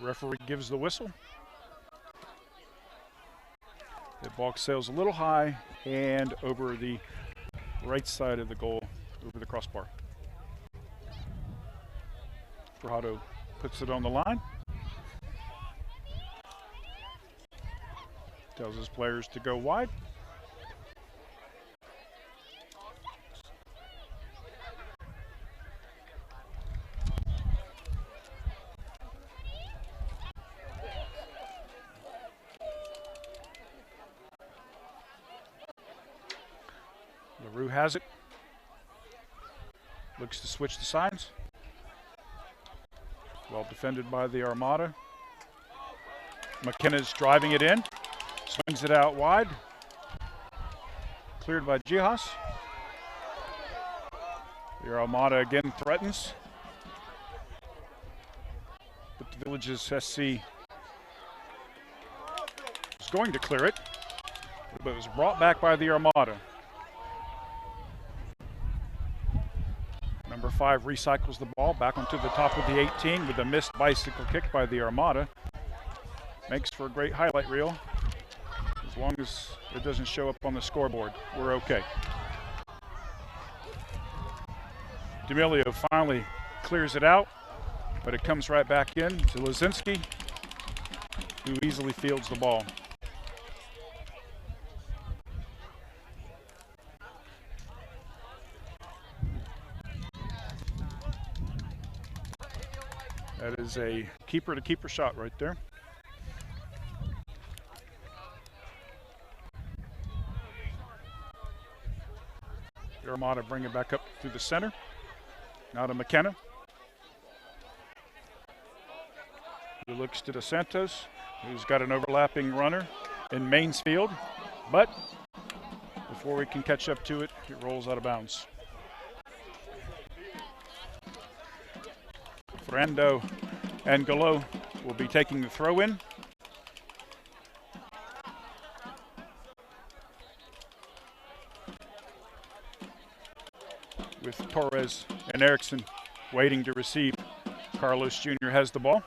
Referee gives the whistle. The ball sails a little high and over the right side of the goal, over the crossbar. Brado puts it on the line. Tells his players to go wide. LaRue has it. Looks to switch the sides. Well defended by the Armada. McKenna's driving it in. Swings it out wide. Cleared by Gijas. The Armada again threatens. But the Villages SC is going to clear it, but it was brought back by the Armada. Number 5 recycles the ball back onto the top of the 18 with a missed bicycle kick by the Armada. Makes for a great highlight reel. As long as it doesn't show up on the scoreboard, we're okay. D'Amelio finally clears it out, but it comes right back in to Lazinski, who easily fields the ball. That is a keeper-to-keeper shot right there. The Armada bring it back up through the center. Now to McKenna. Who looks to DeSantos, who's got an overlapping runner in Mainsfield. But before we can catch up to it, it rolls out of bounds. Ferrando and Gallo will be taking the throw in. With Torres and Erickson waiting to receive. Carlos Jr. has the ball.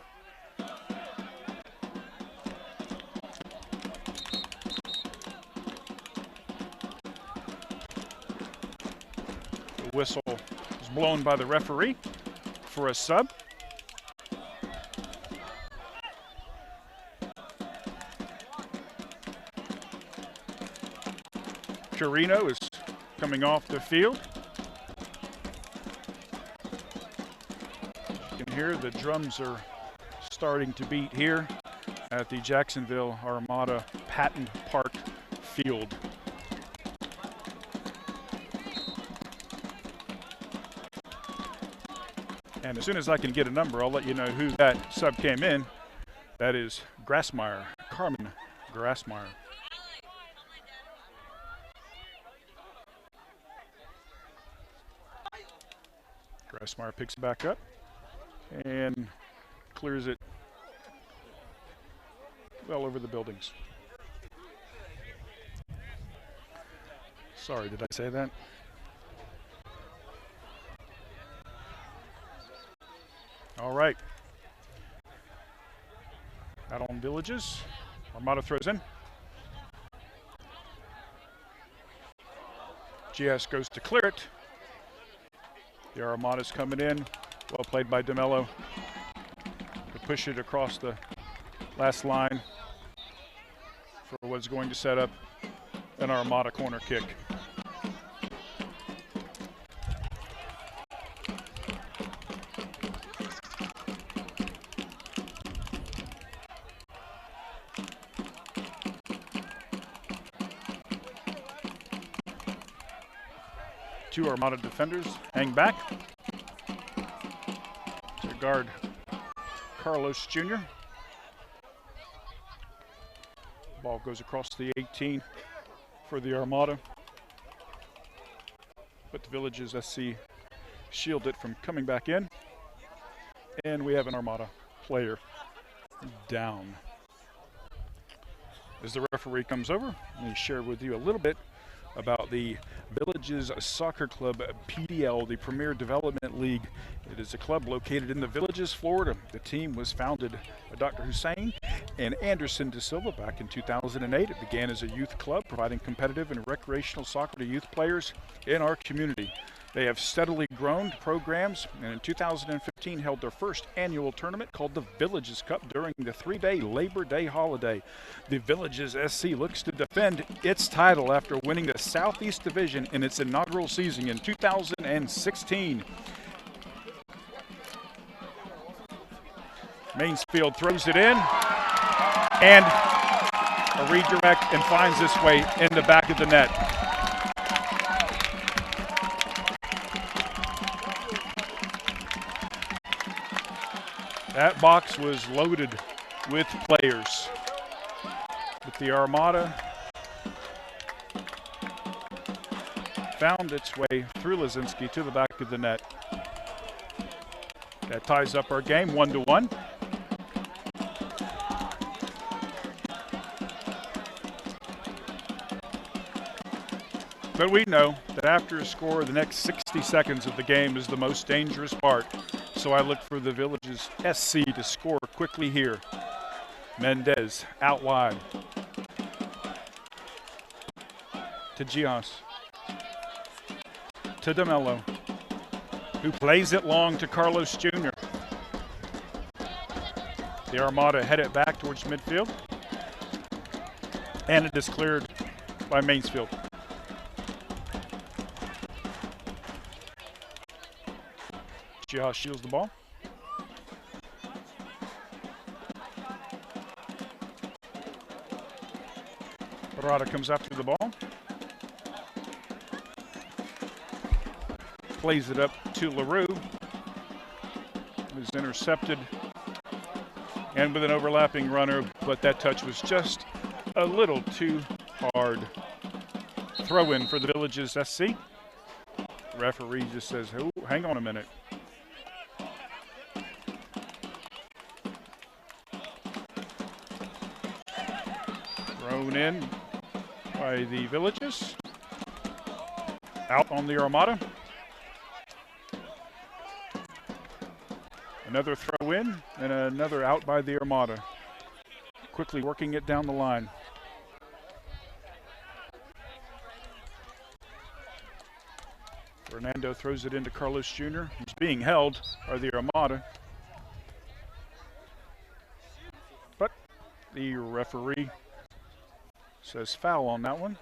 The whistle is blown by the referee for a sub. Carino is coming off the field. You can hear the drums are starting to beat here at the Jacksonville Armada Patton Park field. And as soon as I can get a number, I'll let you know who that sub came in. That is Grassmeyer, Carmen Grassmeyer. Grassmeyer picks it back up and clears it well over the buildings. Sorry, did I say that? All right. Out on Villages. Armada throws in. GS goes to clear it. The Armada's coming in. Well played by DeMello to push it across the last line for what's going to set up an Armada corner kick. Two Armada defenders hang back to guard Carlos Jr. Ball goes across the 18 for the Armada, but the Villages SC shield it from coming back in, and we have an Armada player down. As the referee comes over, let me share with you a little bit about the Villages Soccer Club PDL, the Premier Development League. It is a club located in the Villages, Florida. The team was founded by Dr. Hussein and Anderson De Silva back in 2008. It began as a youth club providing competitive and recreational soccer to youth players in our community. They have steadily grown programs, and in 2015 held their first annual tournament called the Villages Cup during the 3-day Labor Day holiday. The Villages SC looks to defend its title after winning the Southeast Division in its inaugural season in 2016. Mainsfield throws it in, and a redirect, and finds its way in the back of the net. That box was loaded with players. But the Armada found its way through Lazinski to the back of the net. That ties up our game 1-1. But we know that after a score, the next 60 seconds of the game is the most dangerous part. So I look for the Villages SC to score quickly here. Mendez out wide to Gios, to DeMello, who plays it long to Carlos Jr. The Armada head it back towards midfield, and it is cleared by Mainsfield. Gios shields the ball. Barada comes after the ball. plays it up to LaRue. Was intercepted and with an overlapping runner, but that touch was just a little too hard. Throw in for the Villages SC. The referee just says, oh, hang on a minute. Thrown in by the Villages. Out on the Armada. Another throw in and another out by the Armada. Quickly working it down the line. Fernando throws it into Carlos Jr. He's being held by the Armada. But the referee says foul on that one.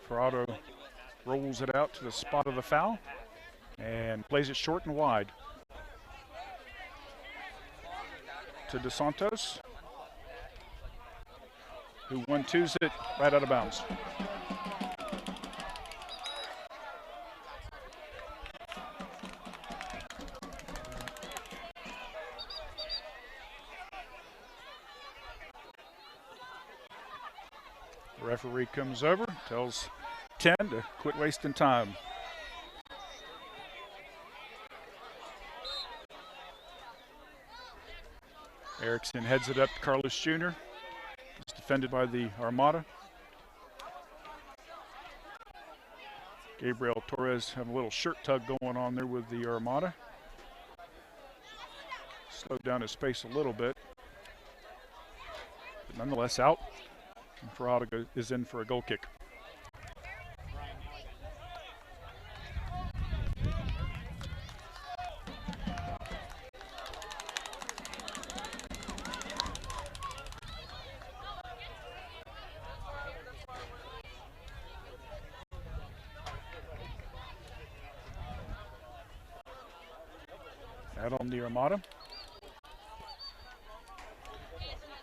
Ferrado rolls it out to the spot of the foul and plays it short and wide to DeSantos, who 1-2s it right out of bounds. The referee comes over, tells 10 to quit wasting time. Erickson heads it up to Carlos Jr. It's defended by the Armada. Gabriel Torres having a little shirt tug going on there with the Armada. Slowed down his pace a little bit, but nonetheless out. And Ferrado is in for a goal kick. Out on the Armada.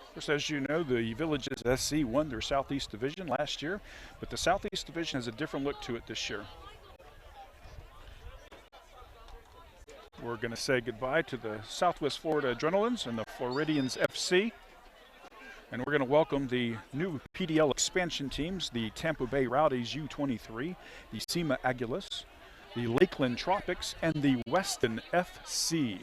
Of course, as you know, the Villages SC won their Southeast Division last year, but the Southeast Division has a different look to it this year. We're going to say goodbye to the Southwest Florida Adrenalines and the Floridians FC. And we're going to welcome the new PDL expansion teams, the Tampa Bay Rowdies U23, the SEMA Aguilas, the Lakeland Tropics, and the Weston FC.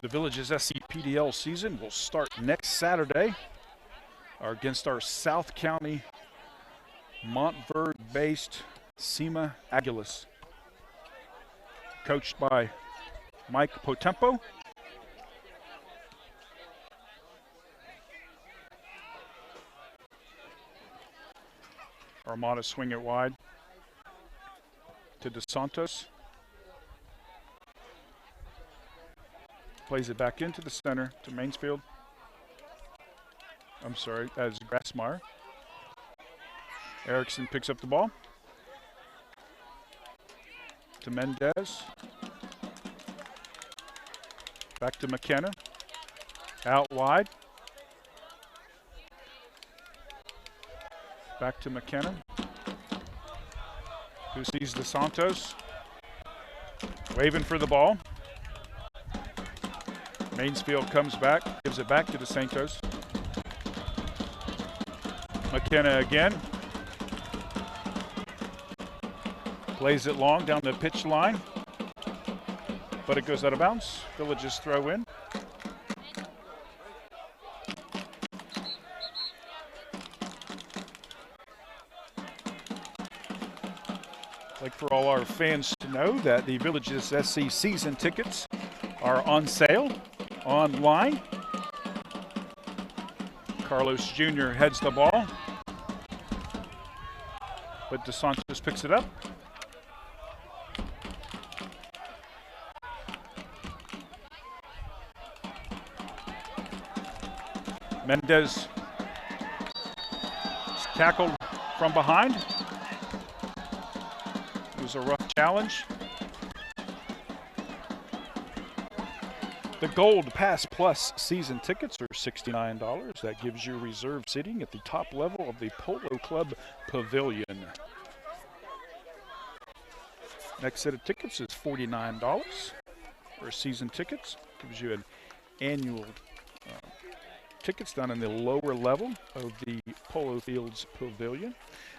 The Villages SC PDL season will start next Saturday against our South County, Montverde-based SEMA Aguilas, coached by Mike Potempo. Armada swing it wide to DeSantos. Plays it back into the center to Mainsfield. I'm sorry, as Grassmeyer. Erickson picks up the ball. To Mendez. Back to McKenna. Out wide. Back to McKenna, who sees DeSantos waving for the ball. Mainsfield comes back, gives it back to DeSantos. McKenna again. Plays it long down the pitch line, but it goes out of bounds. Villages throw in. Like for all our fans to know that the Villages SC season tickets are on sale online. Carlos Jr. heads the ball, but DeSantos picks it up. Mendez is tackled from behind. It was a rough challenge. The Gold Pass Plus season tickets are $69. That gives you reserved seating at the top level of the Polo Club Pavilion. Next set of tickets is $49 for season tickets. Gives you an annual tickets down in the lower level of the Polo Fields Pavilion.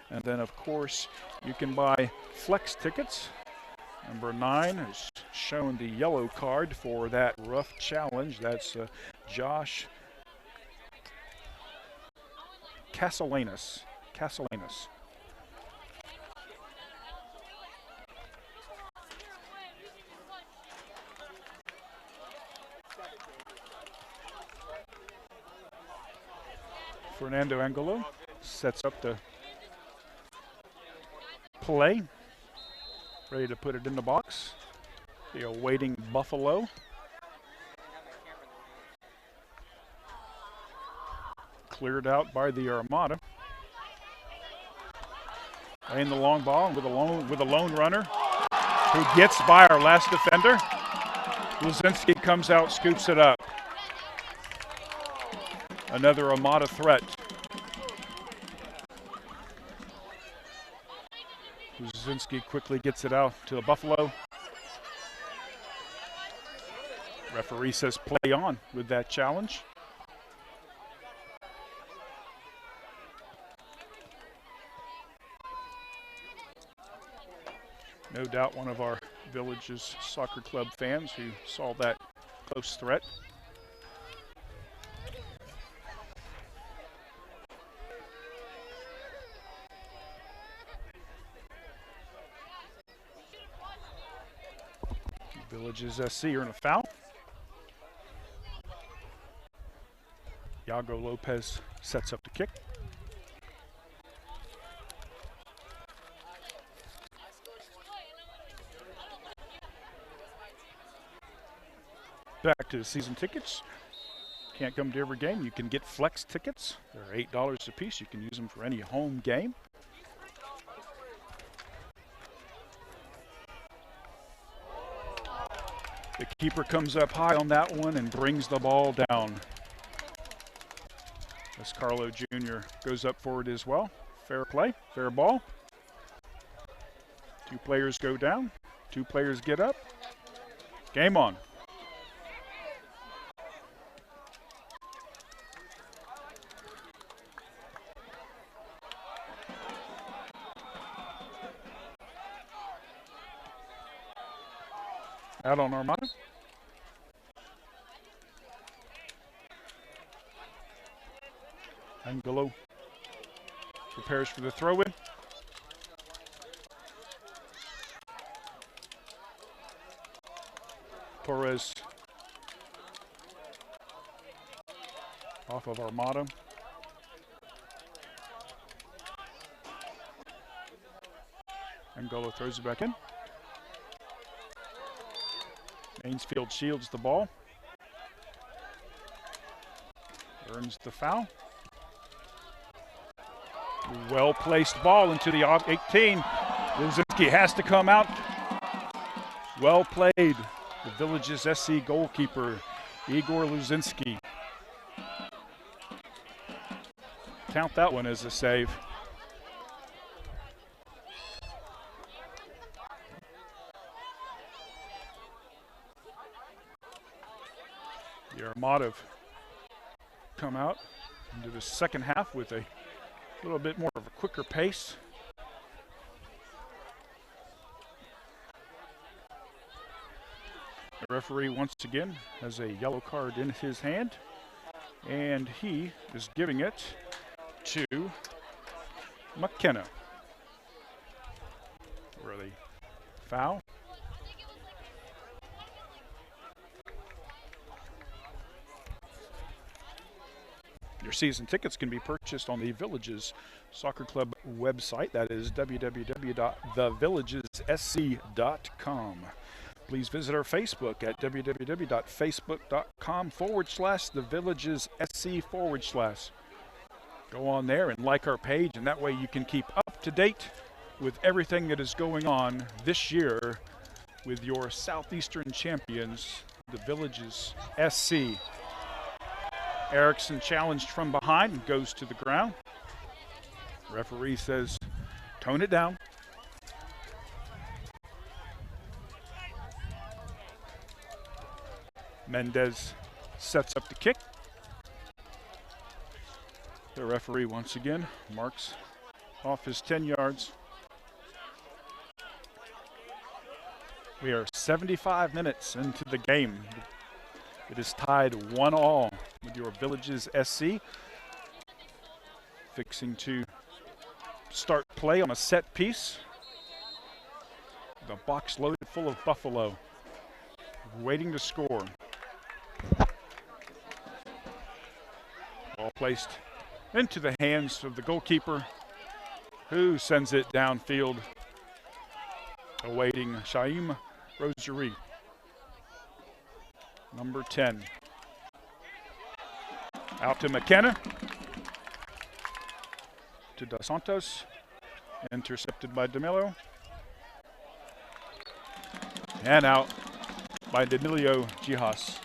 And then, of course, you can buy flex tickets. Number 9 has shown the yellow card for that rough challenge. That's Josh Castellanos. Fernando Angolo sets up the play, ready to put it in the box. The awaiting Buffalo. Cleared out by the Armada. Playing the long ball with a lone runner who gets by our last defender. Luzinski comes out, scoops it up. Another Armada threat. Luzinski quickly gets it out to Buffalo. Referee says play on with that challenge. No doubt one of our Villages Soccer Club fans who saw that close threat. Villages SC are in a foul. Iago Lopez sets up the kick. Back to the season tickets. Can't come to every game. You can get flex tickets. They're $8 a piece. You can use them for any home game. The keeper comes up high on that one and brings the ball down. As Carlo Jr. goes up for it as well. Fair play, fair ball. 2 players go down, 2 players get up. Game on. Out on Armada. Angolo prepares for the throw-in. Torres off of Armada. Angolo throws it back in. Ainsfield shields the ball. Earns the foul. Well-placed ball into the 18. Luzinski has to come out. Well played. The Villages SC goalkeeper, Igor Luzinski. Count that one as a save. The Armada have come out into the second half with a little bit more of a quicker pace. The referee once again has a yellow card in his hand, and he is giving it to McKenna for the foul. Your season tickets can be purchased on the Villages Soccer Club website. That is www.thevillagesSC.com. Please visit our Facebook at www.facebook.com/thevillagesSC/. Go on there and like our page, and that way you can keep up to date with everything that is going on this year with your Southeastern champions, the Villages SC. Erickson challenged from behind and goes to the ground. Referee says, tone it down. Mendez sets up the kick. The referee once again marks off his 10 yards. We are 75 minutes into the game. It is tied 1-1 with your Villages SC. Fixing to start play on a set piece. The box loaded full of Buffalo, waiting to score. Ball placed into the hands of the goalkeeper, who sends it downfield, awaiting Shaim Rosary, number 10. Out to McKenna. To Dos Santos. Intercepted by DeMillo. And out by D'Emilio Gijas.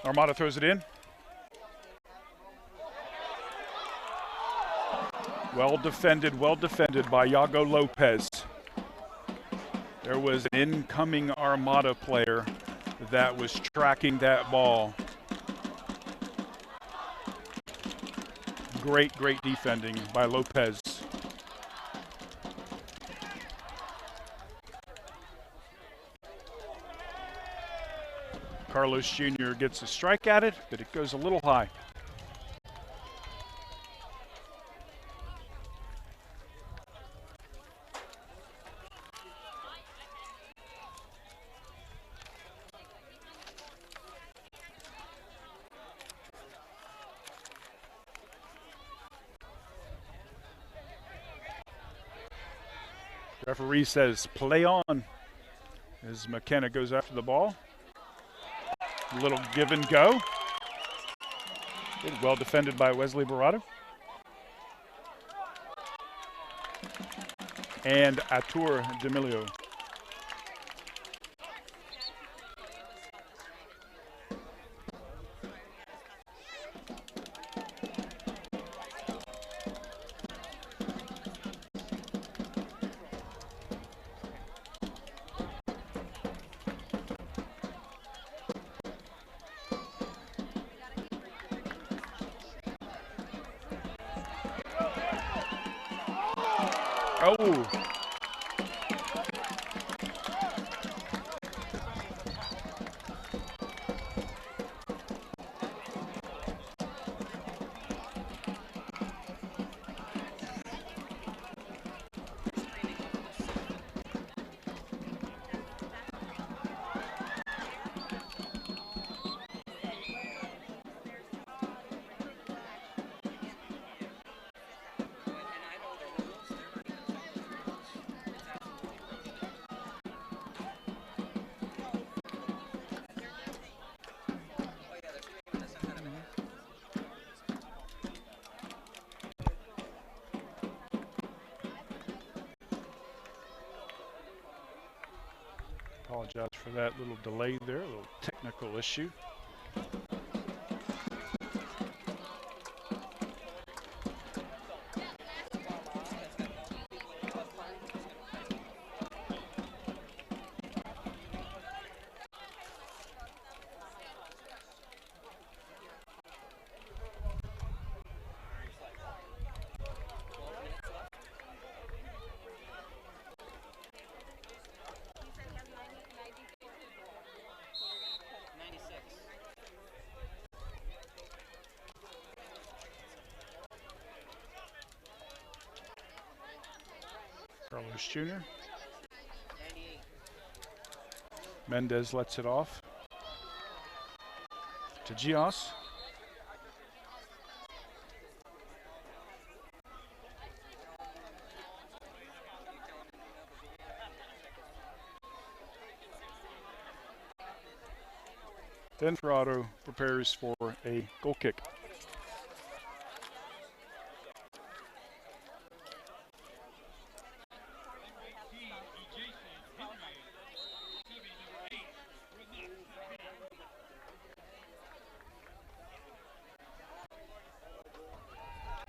Armada throws it in. Well defended by Iago Lopez. There was an incoming Armada player that was tracking that ball. Great defending by Lopez. Carlos Jr. gets a strike at it, but it goes a little high. Referee says play on as McKenna goes after the ball. A little give and go. Well defended by Wesley Barado. And Artur D'Emilio. Oh. Apologize for that little delay there, a little technical issue. Carlos Jr. Mendez lets it off to Gios. Then Ferrado prepares for a goal kick.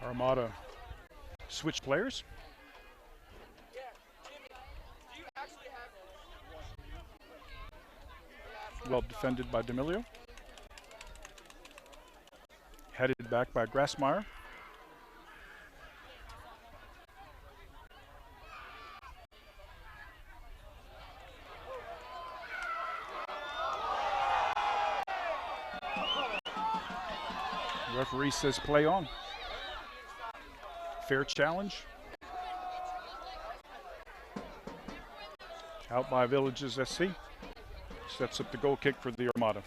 Armada switch players. Well defended by D'Amelio. Headed back by Grassmeyer. Referee says play on. Fair challenge. Out by Villages SC. Sets up the goal kick for the Armada.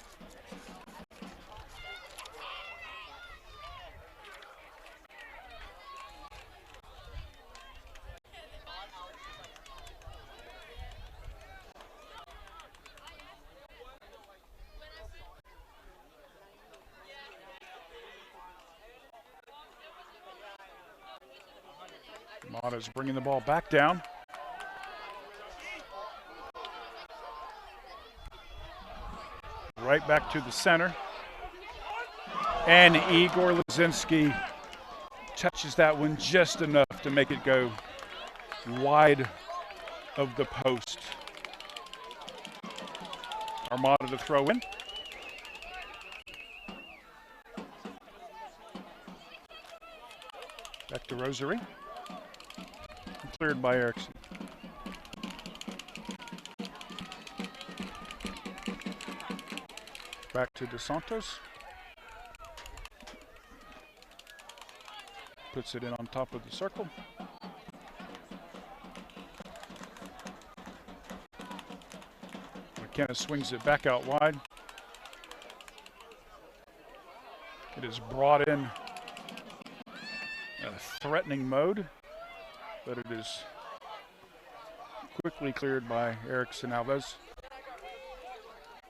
Armada's bringing the ball back down. Right back to the center. And Igor Lazinski touches that one just enough to make it go wide of the post. Armada to throw in. Back to Rosary. Cleared by Erickson. Back to DeSantos. Puts it in on top of the circle. McKenna swings it back out wide. It is brought in a threatening mode, but it is quickly cleared by Erickson Alves.